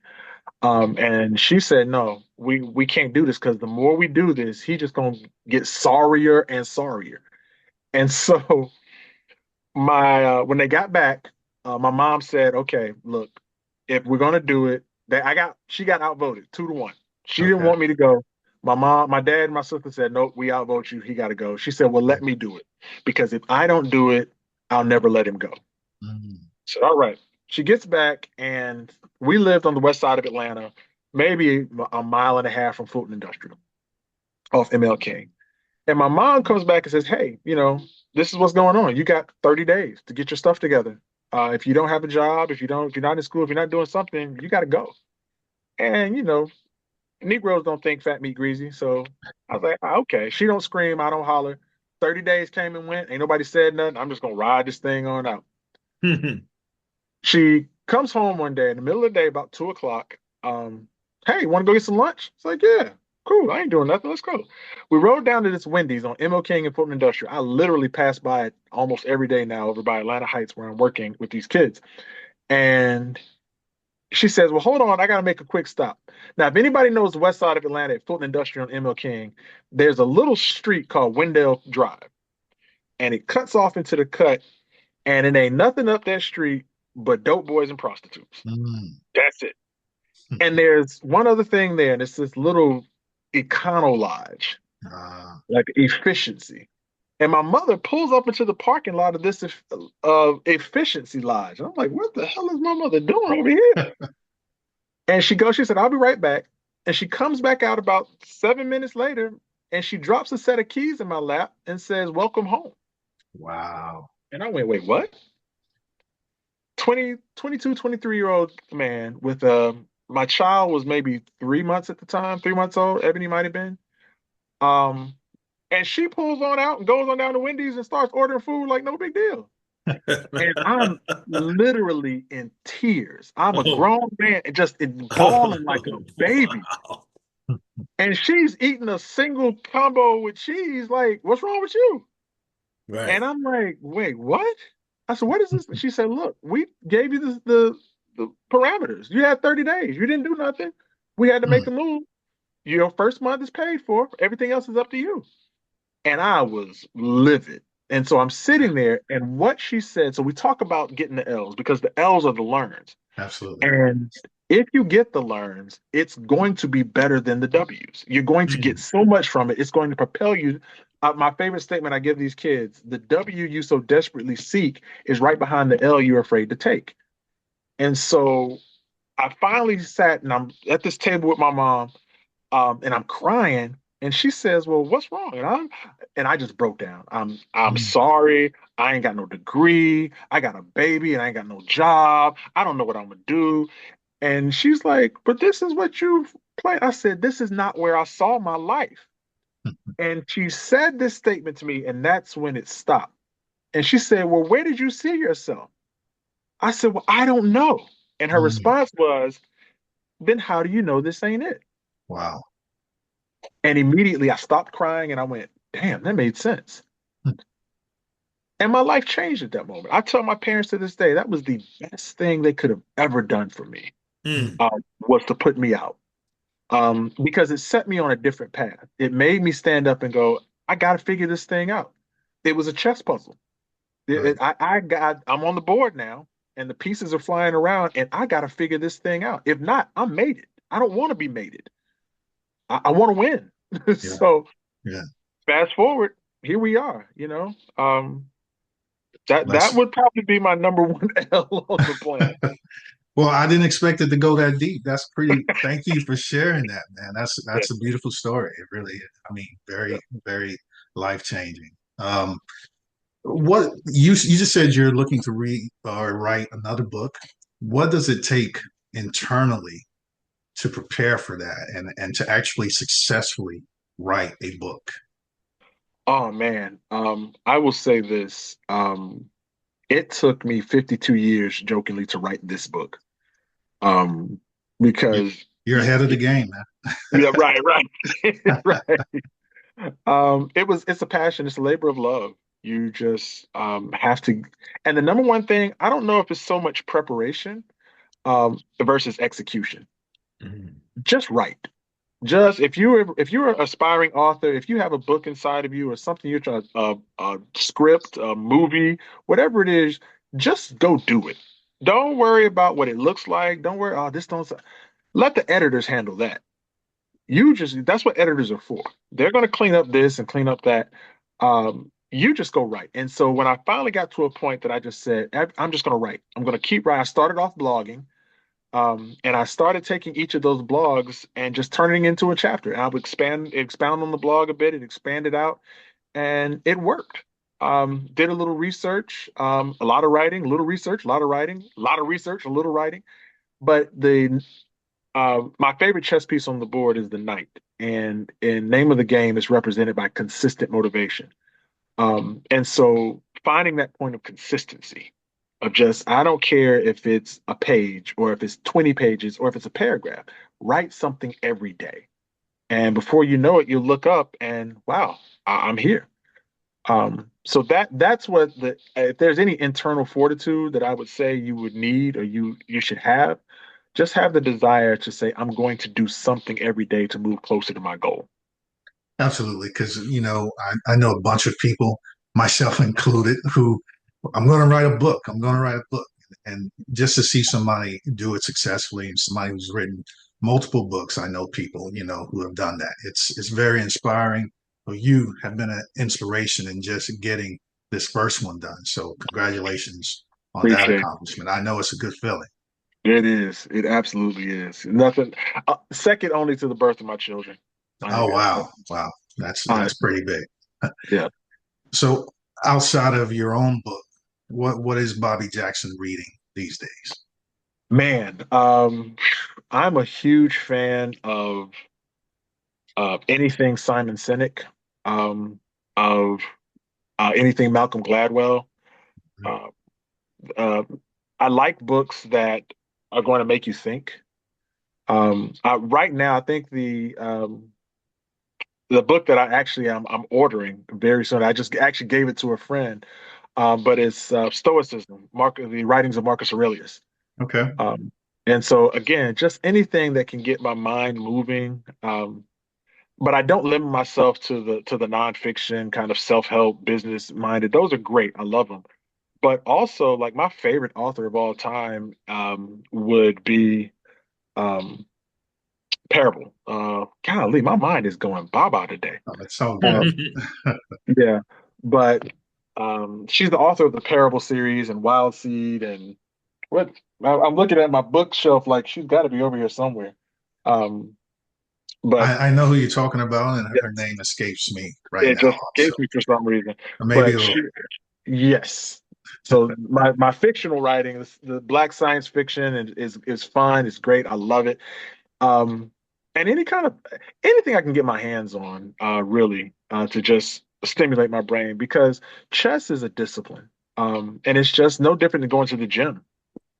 And she said, "No, we can't do this because the more we do this, he just gonna get sorrier and sorrier." And so my when they got back, my mom said, "Okay, look, if we're gonna do it, that she got outvoted 2-1. She didn't Okay. want me to go. My dad, and my sister said, nope, we outvote you. He got to go. She said, well, let me do it because if I don't do it, I'll never let him go. Mm, So all right. She gets back, and we lived on the west side of Atlanta, maybe a mile and a half from Fulton Industrial, off ML King. And my mom comes back and says, "Hey, this is what's going on. You got 30 days to get your stuff together. If you don't have a job, if you're not in school, if you're not doing something, you got to go." And Negroes don't think fat meat greasy, so I was like, okay. She don't scream, I don't holler. 30 days came and went. Ain't nobody said nothing. I'm just gonna ride this thing on out. She comes home one day in the middle of the day, about 2 o'clock. Hey, want to go get some lunch? It's like, yeah, cool. I ain't doing nothing. Let's go. We rode down to this Wendy's on ML King and Fulton Industrial. I literally pass by it almost every day now over by Atlanta Heights where I'm working with these kids. And she says, well, hold on, I gotta make a quick stop. Now, if anybody knows the west side of Atlanta at Fulton Industrial and ML King, there's a little street called Wendell Drive, and it cuts off into the cut, and it ain't nothing up that street but dope boys and prostitutes. mm, That's it. And there's one other thing there, and it's this little econo lodge, like efficiency. And my mother pulls up into the parking lot of this efficiency lodge. And I'm like, what the hell is my mother doing over here? And she said, I'll be right back. And she comes back out about 7 minutes later, and she drops a set of keys in my lap and says, welcome home. wow. And I went, wait, what? 22, 23-year-old man with my child was maybe 3 months at the time, 3 months old, Ebony might have been. Um, and she pulls on out and goes on down to Wendy's and starts ordering food like no big deal. And I'm literally in tears. I'm a Oh. grown man and just bawling like a baby. Wow. And she's eating a single combo with cheese. Like, what's wrong with you? And Right. I'm like, wait, what? I said, what is this? She said, look, we gave you the parameters. You had 30 days. You didn't do nothing. We had to make Mm, a move. Your first month is paid for. Everything else is up to you. And I was livid. And so I'm sitting there, and what she said, so we talk about getting the L's because the L's are the learns. absolutely. And if you get the learns, it's going to be better than the W's. You're going to get Mm. so much from it. It's going to propel you my favorite statement I give these kids: the W you so desperately seek is right behind the L you're afraid to take. And so I finally sat and I'm at this table with my mom, and I'm crying. And she says, "Well, what's wrong?" And I just broke down. I'm Mm. sorry. I ain't got no degree. I got a baby and I ain't got no job. I don't know what I'm gonna do. And she's like, "But this is what you play." I said, "This is not where I saw my life." And she said this statement to me, and that's when it stopped. And she said, "Well, where did you see yourself?" I said, "Well, I don't know." And her Mm. response was, "Then how do you know this ain't it?" Wow. And immediately I stopped crying and I went, "Damn, that made sense." And my life changed at that moment. I tell my parents to this day that was the best thing they could have ever done for me, Mm. was to put me out, because it set me on a different path. It made me stand up and go, "I got to figure this thing out." It was a chess puzzle. Right. I'm on the board now, and the pieces are flying around, and I got to figure this thing out. If not, I'm mated. I don't want to be mated. I want to win. Yeah. So Yeah. fast forward, here we are. That That's would probably be my number one L on the plan. well, I didn't expect it to go that deep. That's pretty, thank you for sharing that, man. Yeah, That's a beautiful story. It really is. I mean, very, very life-changing. What you just said you're looking to read or write another book. What does it take internally to prepare for that and to actually successfully write a book? oh man, I will say this. It took me 52 years, jokingly, to write this book. Um, You- because You're ahead of the game, man. yeah, right, right, right. It's a passion, it's a labor of love. You just have to, and the number one thing, I don't know if it's so much preparation versus execution. Mm. Just write. Just if you're an aspiring author, if you have a book inside of you or something you're trying, a script, a movie, whatever it is, just go do it. Don't worry about what it looks like. Don't worry, oh, this don't. Let the editors handle that. That's what editors are for. They're going to clean up this and clean up that. You just go write. And so when I finally got to a point that I just said, I'm just going to write. I'm going to keep writing. I started off blogging. And I started taking each of those blogs and just turning it into a chapter. And I would expound on the blog a bit and expand it out, and it worked. Did a little research, a lot of writing, a little research, a lot of writing, a lot of research, a little writing. But the my favorite chess piece on the board is the knight, and in name of the game is represented by consistent motivation. And so finding that point of consistency of just, I don't care if it's a page or if it's 20 pages or if it's a paragraph, write something every day. And before you know it, you look up and wow, I'm here. So that's what if there's any internal fortitude that I would say you would need or you should have, just have the desire to say, I'm going to do something every day to move closer to my goal. Absolutely, because I know a bunch of people, myself included, who I'm going to write a book. I'm going to write a book, and just to see somebody do it successfully, and somebody who's written multiple books, I know people, who have done that. It's very inspiring. Well, you have been an inspiration in just getting this first one done. So congratulations on that Appreciate accomplishment. I know it's a good feeling. it. It is. It absolutely is. Nothing second only to the birth of my children. Oh Like, wow, wow, that's honestly, pretty big. yeah. So outside of your own book, what is Bobby Jackson reading these days? Man, I'm a huge fan of anything Simon Sinek, of anything Malcolm Gladwell. Uh, uh, I like books that are going to make you think. Right now, I think the book that I'm ordering very soon. I just actually gave it to a friend, but it's Stoicism, the writings of Marcus Aurelius. Okay. Um, and so again, just anything that can get my mind moving. But I don't limit myself to the nonfiction kind of self-help business minded. Those are great. I love them. But also, like my favorite author of all time would be um, Parable. Golly, my mind is going baba today. Oh, it's so good. Um, yeah, but she's the author of the Parable series and Wild Seed and what I'm looking at my bookshelf like she's got to be over here somewhere. Um, but I know who you're talking about, and yeah, her name escapes me right it now. just So escapes me for some reason. maybe But it'll. yes. So my fictional writing, the black science fiction is fun. It's great. I love it. Um, and anything I can get my hands on, really, to just stimulate my brain because chess is a discipline. And it's just no different than going to the gym.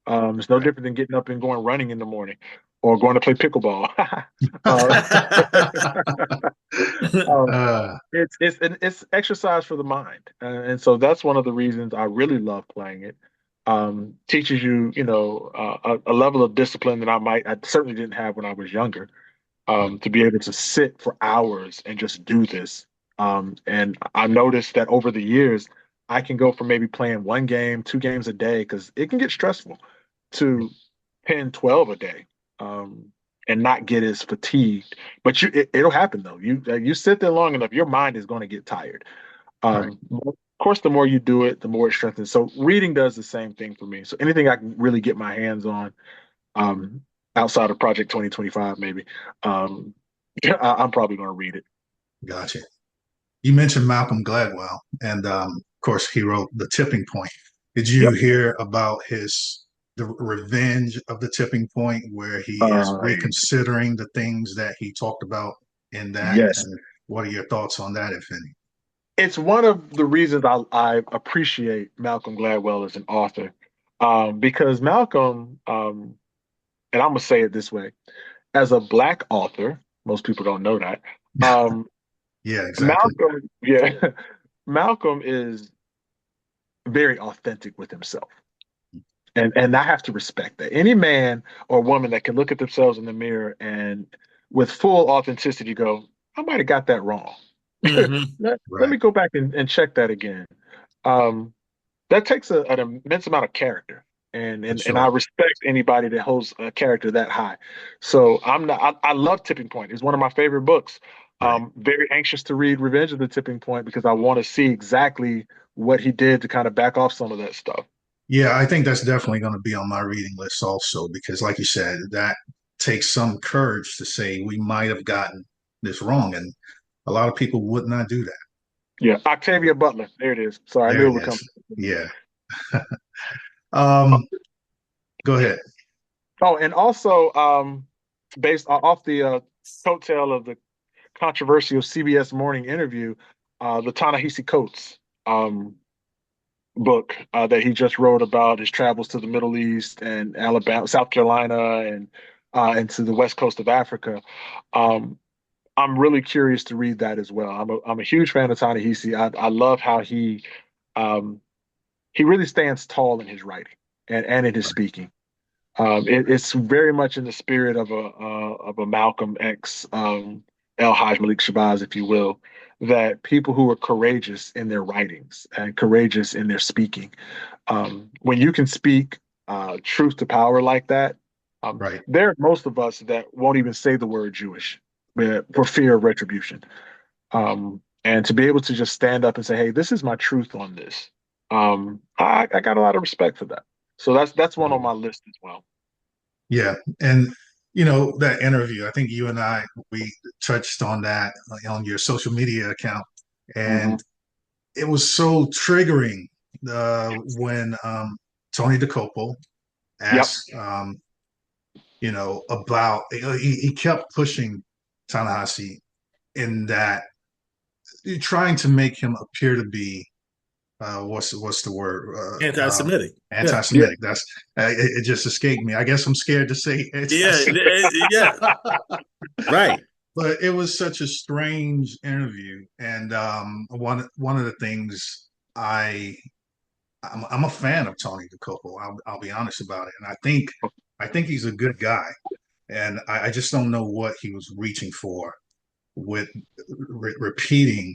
It's no different than getting up and going running in the morning or going to play pickleball. uh, um, uh, it's exercise for the mind, and so that's one of the reasons I really love playing it. Teaches you, a level of discipline that I certainly didn't have when I was younger. To be able to sit for hours and just do this. And I noticed that over the years, I can go from maybe playing one game, two games a day, because it can get stressful, to 10, 12 a day, and not get as fatigued. But it'll happen though. You sit there long enough, your mind is going to get tired. right. Of course, the more you do it, the more it strengthens. So reading does the same thing for me. So anything I can really get my hands on, um, outside of Project 2025, maybe, um, I'm probably going to read it. Gotcha. You mentioned Malcolm Gladwell, and of course, he wrote The Tipping Point. Did you Yep. hear about the revenge of the tipping point, where he is Uh, reconsidering the things that he talked about in that? yes. And what are your thoughts on that, if any? It's one of the reasons I appreciate Malcolm Gladwell as an author, because Malcolm, and I'm going to say it this way, as a Black author, most people don't know that. Um, Yeah, exactly. Malcolm, yeah, Malcolm is very authentic with himself. And I have to respect that. Any man or woman that can look at themselves in the mirror and with full authenticity go, I might have got that wrong. Hmm. Let Right. me go back and check that again. Um, that takes an immense amount of character. And, For and I sure. respect anybody that holds a character that high. So I love Tipping Point. It's one of my favorite books. Right. Very anxious to read Revenge of the Tipping Point because I want to see exactly what he did to kind of back off some of that stuff. Yeah, I think that's definitely going to be on my reading list also, because, like you said, that takes some courage to say we might have gotten this wrong. And a lot of people would not do that. Yeah, Octavia Butler. There it is. Sorry, I There knew it it would come. is. Yeah. Um, Go ahead. Oh, and also, based off the coattail of the controversial CBS Morning interview, the Ta-Nehisi Coates um, book that he just wrote about his travels to the Middle East and Alabama, South Carolina, and to the west coast of Africa. Um, I'm really curious to read that as well. I'm a huge fan of Ta-Nehisi. I love how um, he really stands tall in his writing and in his speaking. It's very much in the spirit of a Malcolm X, El Hajj Malik Shabazz, if you will, that people who are courageous in their writings and courageous in their speaking. When you can speak truth to power like that, Right. there are most of us that won't even say the word Jewish for fear of retribution. And to be able to just stand up and say, "Hey, this is my truth on this," I got a lot of respect for that. So that's one on my list as well. Yeah. And, that interview, I think you and we touched on that on your social media account. Hmm. And it was so triggering when Tony DeCopo Yep. asked, about, he kept pushing Tanahashi in that, trying to make him appear to be what's the word? Anti-Semitic. Yeah. Yeah. Anti-Semitic. That's it just escaped me. I guess I'm scared to say Yeah. anti-Semitic. Yeah. Right. But it was such a strange interview, and one of the things I I'm a fan of Tony DeCopo. I'll be honest about it, and I think he's a good guy, and I just don't know what he was reaching for with repeating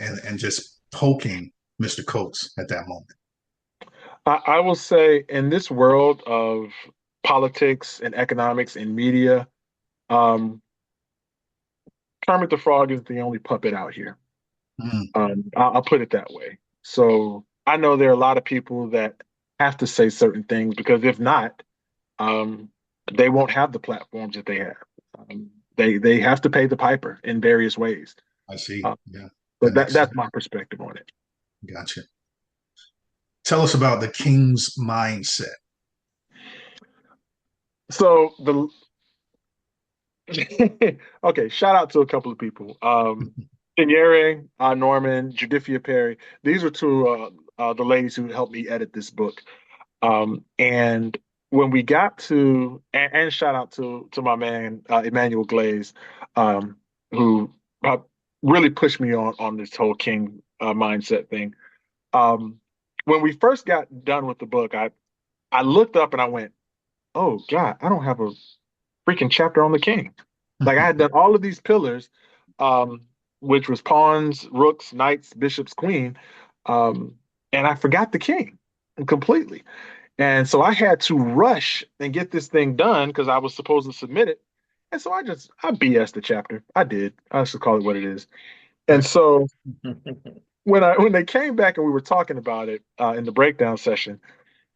and just poking Mr. Coates at that moment. I will say in this world of politics and economics and media, Kermit the Frog is the only puppet out here. Mm, I'll put it that way. So I know there are a lot of people that have to say certain things because if not, um, they won't have the platforms that they have. They have to pay the piper in various ways. I see. Uh, Yeah, so that makes sense. that's my perspective on it. Gotcha. Tell us about the king's mindset. So the okay, shout out to a couple of people. Chinyere, Norman, Judithia Perry. These are two the ladies who helped me edit this book. And when we got to, and shout out to my man Emmanuel Glaze, who uh, really pushed me on this whole king mindset thing. Um, when we first got done with the book, I looked up and I went, "Oh God, I don't have a freaking chapter on the king." Like I had done all of these pillars, um, which was pawns, rooks, knights, bishops, queen, um, and I forgot the king completely. And so I had to rush and get this thing done because I was supposed to submit it. And so I BS the chapter. I did. I should call it what it is. And so when they came back and we were talking about it in the breakdown session,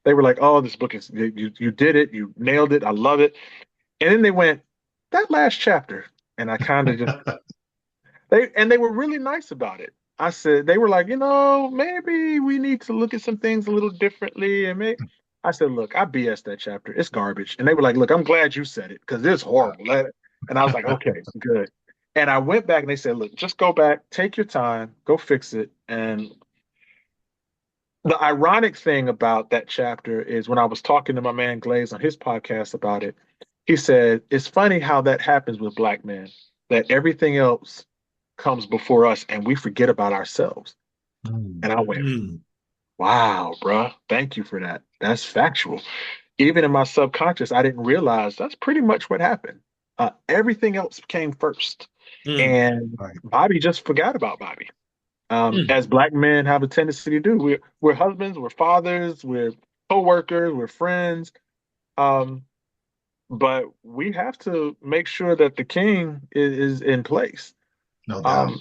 they were like, "Oh, this book is you did it. You nailed it. I love it." And then they went, "That last chapter." And I kind of just they were really nice about it. I said they were like, maybe we need to look at some things a little differently. And maybe I said, look, I BS that chapter. It's garbage. And they were like, look, I'm glad you said it because it's horrible. And I was like, okay, good. And I went back and they said, look, just go back, take your time, go fix it. And the ironic thing about that chapter is when I was talking to my man Glaze on his podcast about it, he said, it's funny how that happens with black men, that everything else comes before us and we forget about ourselves. Mm. And I went, Mm. wow, bruh, thank you for that. That's factual. Even in my subconscious, I didn't realize that's pretty much what happened. Everything else came first. Mm. And Right. Bobby just forgot about Bobby. Mm. As black men have a tendency to do. We're husbands, we're fathers, we're co-workers, we're friends. Um, but we have to make sure that the king is in place. No doubt.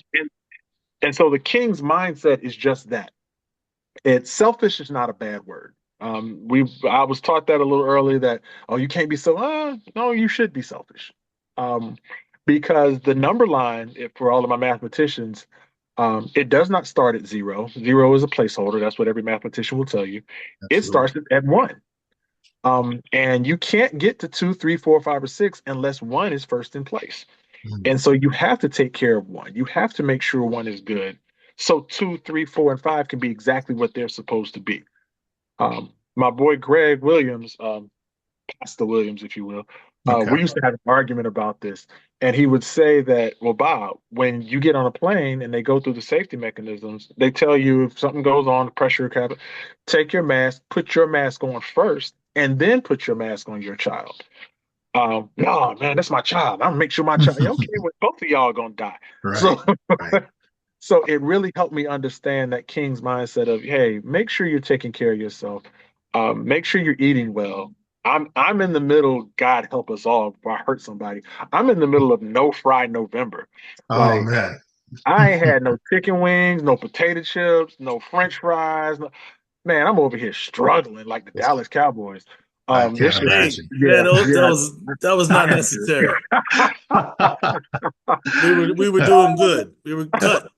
And so the king's mindset is just that. It's selfish is not a bad word. I was taught that a little early that, oh, you can't be so no, you should be selfish. Um, because the number line, if for all of my mathematicians, it does not start at zero. Zero is a placeholder. That's what every mathematician will tell you. It Absolutely. starts at one. And you can't get to two, three, four, five, or six unless one is first in place. Mm. And so you have to take care of one. You have to make sure one is good. So two, three, four, and five can be exactly what they're supposed to be. My boy Greg Williams, Pastor Williams, if you will, Okay. we used to have an argument about this. And he would say that, well, Bob, when you get on a plane and they go through the safety mechanisms, they tell you if something goes on, the pressure cabin, take your mask, put your mask on first, and then put your mask on your child. No, man, that's my child. I'm gonna make sure my child. Okay, well, both of y'all are gonna die. Right. So, Right. so it really helped me understand that king's mindset of, hey, make sure you're taking care of yourself. Make sure you're eating well. I'm in the middle. God help us all if I hurt somebody. I'm in the middle of no fry November. Oh Like man. I ain't had no chicken wings, no potato chips, no French fries. No, man, I'm over here struggling like the Dallas Cowboys. I can't This year, Man, imagine. man, yeah, that was not necessary. We were doing good. We were cut.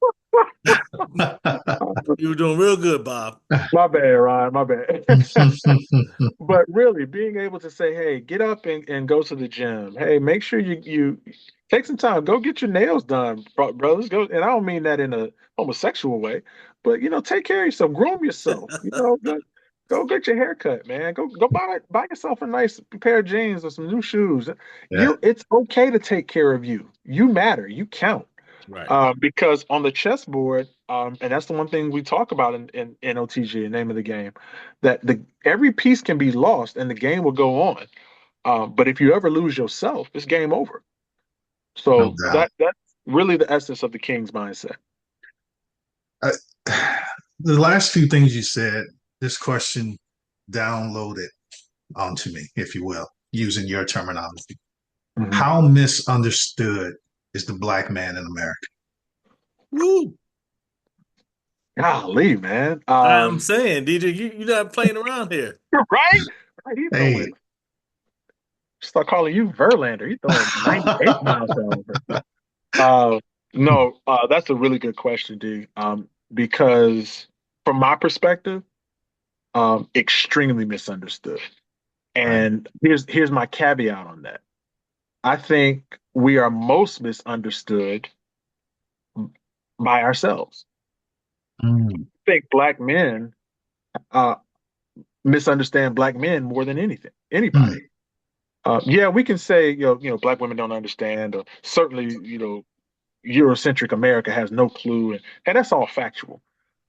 You were doing real good, Bob. my bad, Ryan, my bad. But really, being able to say, hey, get up and go to the gym. Hey, make sure you take some time. Go get your nails done, brothers. Go, and I don't mean that in a homosexual way, but take care of yourself, groom yourself. Go get your hair cut, man. Go buy yourself a nice pair of jeans or some new shoes. Yeah. It's okay to take care of you. You matter. You count. Right. Because on the chessboard, and that's the one thing we talk about in NOTG, the name of the game, that every piece can be lost and the game will go on. But if you ever lose yourself, it's game over. No So doubt. that's really the essence of the king's mindset. Uh, the last few things you said, this question downloaded onto me, if you will, using your terminology. Mhm. How misunderstood is the black man in America. Woo. Golly, man. I'm saying, DJ, you're not playing around here. Right? Right. He's Hey, throwing. Start calling you Verlander. He's throwing 98 miles an hour. No, that's a really good question, D. Because from my perspective, extremely misunderstood. right. And here's my caveat on that. I think we are most misunderstood by ourselves. Mm, I think black men uh, misunderstand black men more than anybody. mm, Yeah, we can say black women don't understand, or certainly Eurocentric America has no clue, and that's all factual.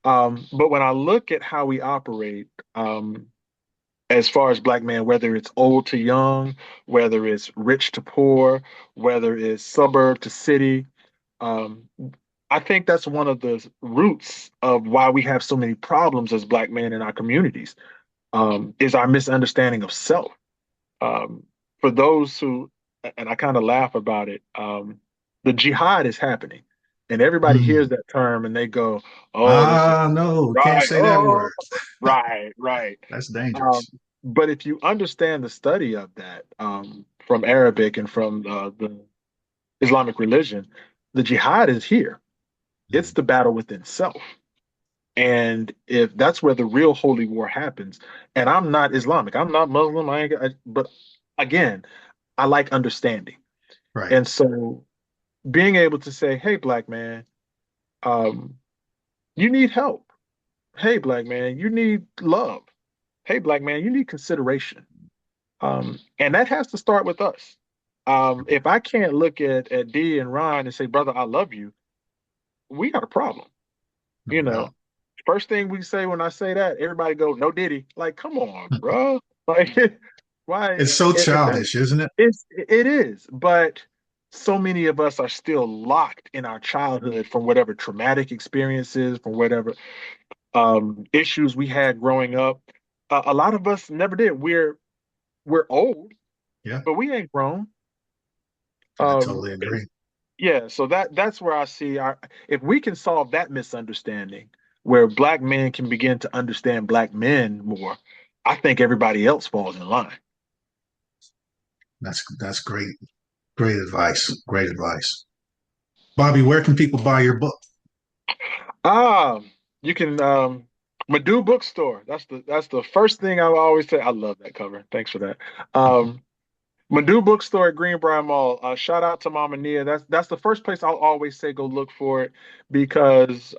But when I look at how we operate, as far as black men, whether it's old to young, whether it's rich to poor, whether it's suburb to city, um, I think that's one of the roots of why we have so many problems as black men in our communities, is our misunderstanding of self. Um, for those who, and I kind of laugh about it, the jihad is happening, and everybody hears mm. that term and they go, "Oh, this is No, can't right. say that Oh, word. right, right." That's Um, dangerous. but if you understand the study of that, from Arabic and from the Islamic religion, the jihad is here. It's Mm, the battle within self. And if that's where the real holy war happens, and I'm not Islamic, I'm not Muslim, but again, I like understanding. right. And so being able to say, hey, black man, um, you need help. Hey, black man, you need love. Hey, black man, you need consideration. And that has to start with us. If I can't look at D and Ron and say, brother, I love you, we got a problem. No You know, doubt. first thing we say when I say that, everybody go, no Diddy. Like, come on, bro. Like, why? It's so If that childish, isn't it? it is, but so many of us are still locked in our childhood from whatever traumatic experiences, from whatever issues we had growing up. A lot of us never did. We're old, Yeah, but we ain't grown. I Um, totally agree. yeah, so that's where I see our if we can solve that misunderstanding, where black men can begin to understand black men more, I think everybody else falls in line. That's great. Great advice. Great advice. Bobby, where can people buy your book? Ah, you can Madu Bookstore. That's the first thing I always say. I love that cover. Thanks for that. Madu Bookstore at Greenbrier Mall. Shout out to Mama Nia. That's the first place I'll always say go look for it, because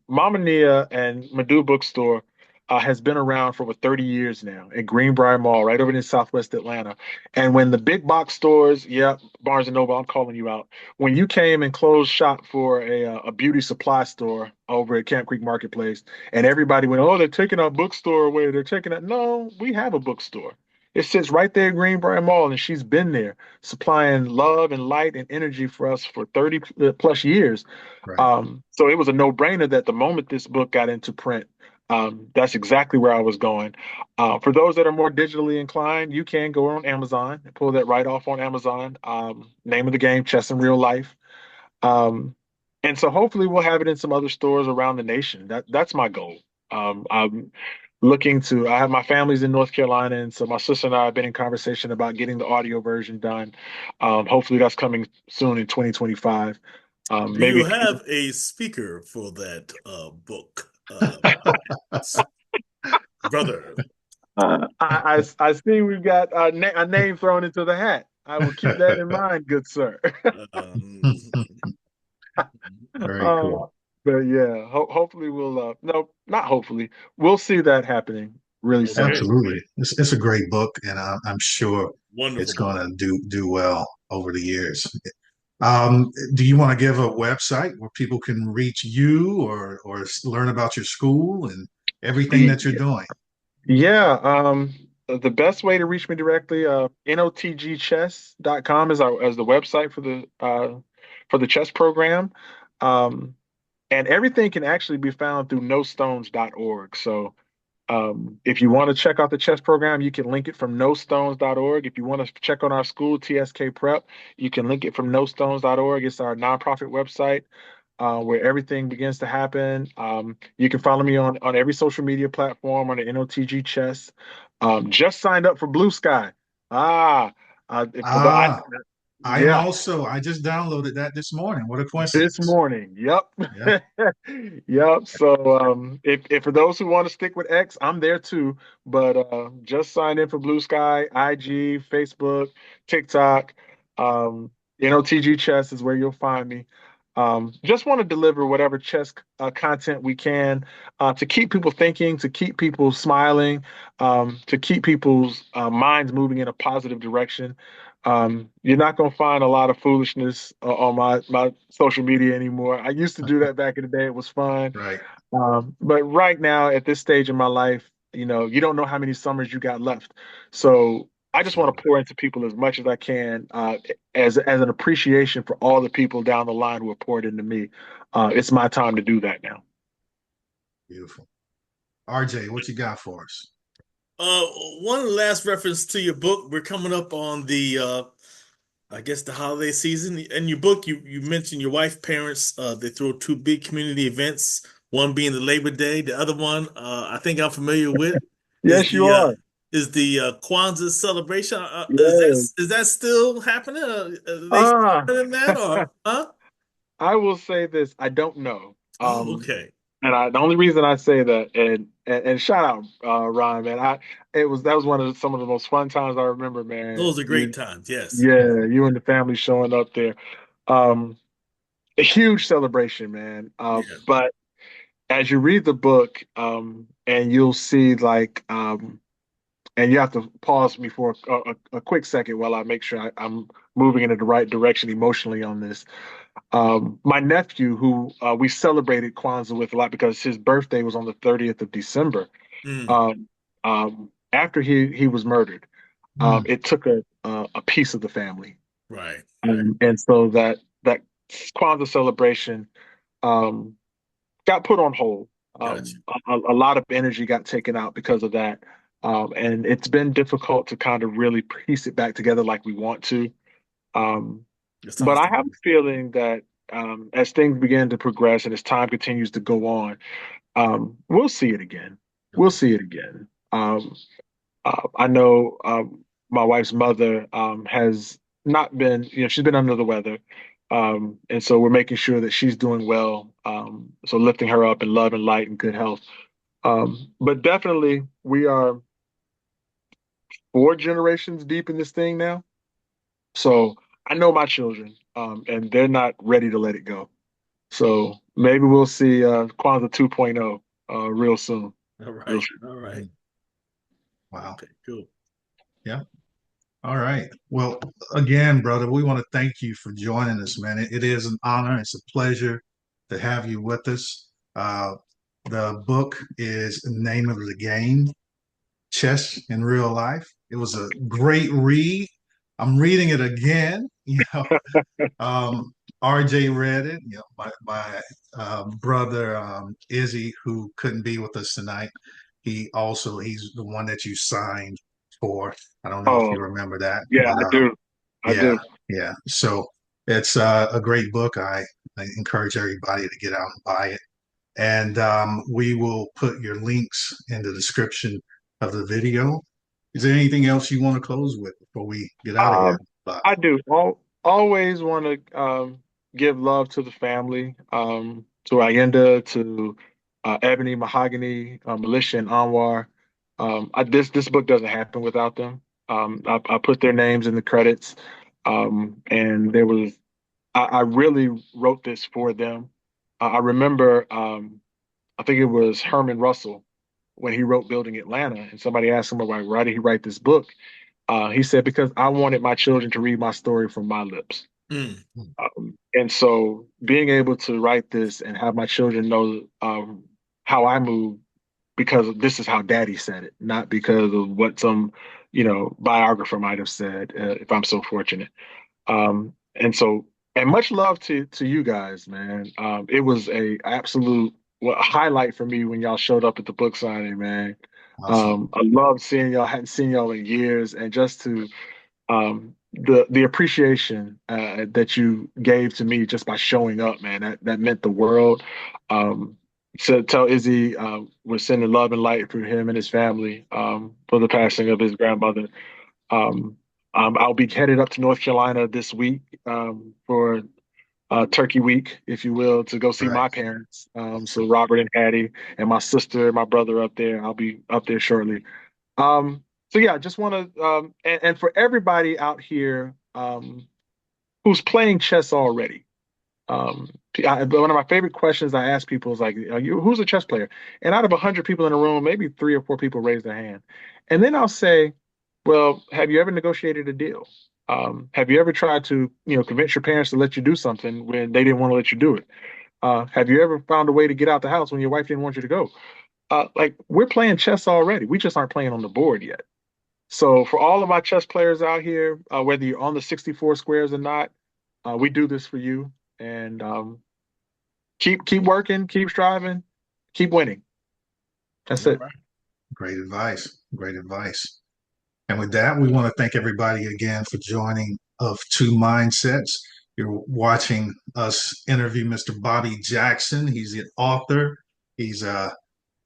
Mama Nia and Madu Bookstore has been around for over 30 years now at Greenbrier Mall, right over in Southwest Atlanta. And when the big box stores, yeah, Barnes and Noble, I'm calling you out. When you came and closed shop for a beauty supply store over at Camp Creek Marketplace, and everybody went, "Oh, they're taking our bookstore away. They're taking it." No, we have a bookstore. It sits right there at Greenbrier Mall, and she's been there supplying love and light and energy for us for 30 plus years. Right. So it was a no-brainer that the moment this book got into print, that's exactly where I was going. For those that are more digitally inclined, you can go on Amazon and pull that right off on Amazon. Name of the game, Chess in Real Life. Um, and so hopefully we'll have it in some other stores around the nation. That's my goal. I'm looking to. I have my family's in North Carolina, and so my sister and I have been in conversation about getting the audio version done. Hopefully that's coming soon in 2025. Do you Maybe have a speaker for that book, brother? I see we've got a name thrown into the hat. I will keep that in mind, good sir. Um, Very Uh, cool. but yeah, hopefully we'll no, not hopefully. We'll see that happening really soon. okay, Absolutely. It's a great book, and I'm sure it's wonderful going book. to do well over the years. Do you want to give a website where people can reach you or learn about your school and everything that you're doing? Yeah, the best way to reach me directly, notgchess.com is our as the website for the chess program. Um, and everything can actually be found through nostones.org. So If you want to check out the chess program, you can link it from nostones.org. If you want to check on our school, TSK Prep, you can link it from nostones.org. It's our nonprofit website where everything begins to happen. You can follow me on every social media platform on the NOTG Chess. Just signed up for Blue Sky. Ah, for the Ah, I am yeah. also, I just downloaded that this morning. What a This coincidence. morning. Yeah. Yep. Yep. So if for those who want to stick with X, I'm there too. But just sign in for Blue Sky, IG, Facebook, TikTok. NOTG Chess is where you'll find me. Just want to deliver whatever chess content we can to keep people thinking, to keep people smiling, to keep people's minds moving in a positive direction. You're not going to find a lot of foolishness on my social media anymore. I used to do that back in the day. It was fun. Right. But right now, at this stage in my life, you don't know how many summers you got left. So I just want Absolutely. to pour into people as much as I can as an appreciation for all the people down the line who have poured into me. It's my time to do that now. Beautiful. RJ, what you got for us? Uh, one last reference to your book. We're coming up on the I guess the holiday season. In your book, you mentioned your wife, parents, they throw two big community events, one being the Labor Day, the other one, I think I'm familiar with, is Yes, you are. Kwanzaa celebration. Yes. Is that still happening? Are they Ah, celebrating that or huh? I will say this. I don't know. Oh, okay. The only reason I say that, and shout out Ryan, man. That was one of some of the most fun times I remember, man. Those are great times. Yes. Yeah, you and the family showing up there. Um, a huge celebration, man. Yeah. But as you read the book, and you'll see and you have to pause me for a quick second while I make sure I'm moving in the right direction emotionally on this. My nephew, who we celebrated Kwanzaa with a lot because his birthday was on the 30th of December. Mm, After he was murdered, Mm, it took a piece of the family, right. Right. and so that Kwanzaa celebration um, got put on hold. Gotcha. A lot of energy got taken out because of that, and it's been difficult to kind of really piece it back together like we want to. Um, It's but I have understandable. a feeling that as things begin to progress and as time continues to go on, we'll see it again. We'll Okay. see it again. I know my wife's mother has not been, she's been under the weather. And so we're making sure that she's doing well. So lifting her up in love and light and good health. But definitely, we are 4 generations deep in this thing now. So I know my children, and they're not ready to let it go. So maybe we'll see Kwanzaa 2.0 real soon. All Real right. soon. All right. mm. Wow. Okay, cool. Yeah. All right. Well, again, brother, we want to thank you for joining us, man. It is an honor. It's a pleasure to have you with us. The book is the Name of the Game, Chess in Real Life. It was a great read. I'm reading it again. Um, RJ read it. My brother Izzy, who couldn't be with us tonight, he's the one that you signed for. I don't know if Oh, you remember that, yeah, but I do. I yeah, do. yeah. So it's a great book. I encourage everybody to get out and buy it. And we will put your links in the description of the video. Is there anything else you want to close with before we get out of here, Um, I Bobby? do. Always want to give love to the family, to Ayenda, to Ebony, Mahogany, Militia, and Anwar. This book doesn't happen without them. I put their names in the credits, and I really wrote this for them. I remember, I think it was Herman Russell when he wrote Building Atlanta, and somebody asked him, about why did he write this book? He said, because I wanted my children to read my story from my lips. Mm, And so being able to write this and have my children know how I move, because this is how daddy said it, not because of what some, biographer might have said, if I'm so fortunate. And so, and much love to you guys, man. It was a absolute highlight for me when y'all showed up at the book signing, man. Awesome. I love seeing y'all. Hadn't seen y'all in years, and just to the appreciation that you gave to me just by showing up, man, that meant the world. Um, to tell Izzy we're sending love and light for him and his family for the passing of his grandmother. Um, I'll be headed up to North Carolina this week for Turkey Week, if you will, to go see Right. my parents. So Robert and Hattie and my sister and my brother up there. I'll be up there shortly. Um, so yeah, just want to and for everybody out here who's playing chess already. One of my favorite questions I ask people is like, who's a chess player? And out of 100 people in the room, maybe 3 or 4 people raise their hand. And then I'll say, well, have you ever negotiated a deal? Have you ever tried to, convince your parents to let you do something when they didn't want to let you do it? Have you ever found a way to get out the house when your wife didn't want you to go? Like we're playing chess already. We just aren't playing on the board yet. So for all of my chess players out here, whether you're on the 64 squares or not, we do this for you. And keep working, keep striving, keep winning. That's All it. right. Great advice. Great advice. And with that, we want to thank everybody again for joining of Two Mindsets. You're watching us interview Mr. Bobby Jackson. He's an author. He's a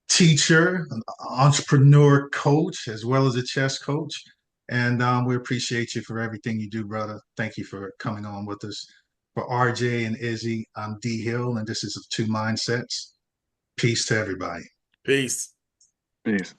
teacher, an entrepreneur coach, as well as a chess coach. And we appreciate you for everything you do, brother. Thank you for coming on with us. For RJ and Izzy, I'm D Hill, and this is Two Mindsets. Peace to everybody. Peace. Peace.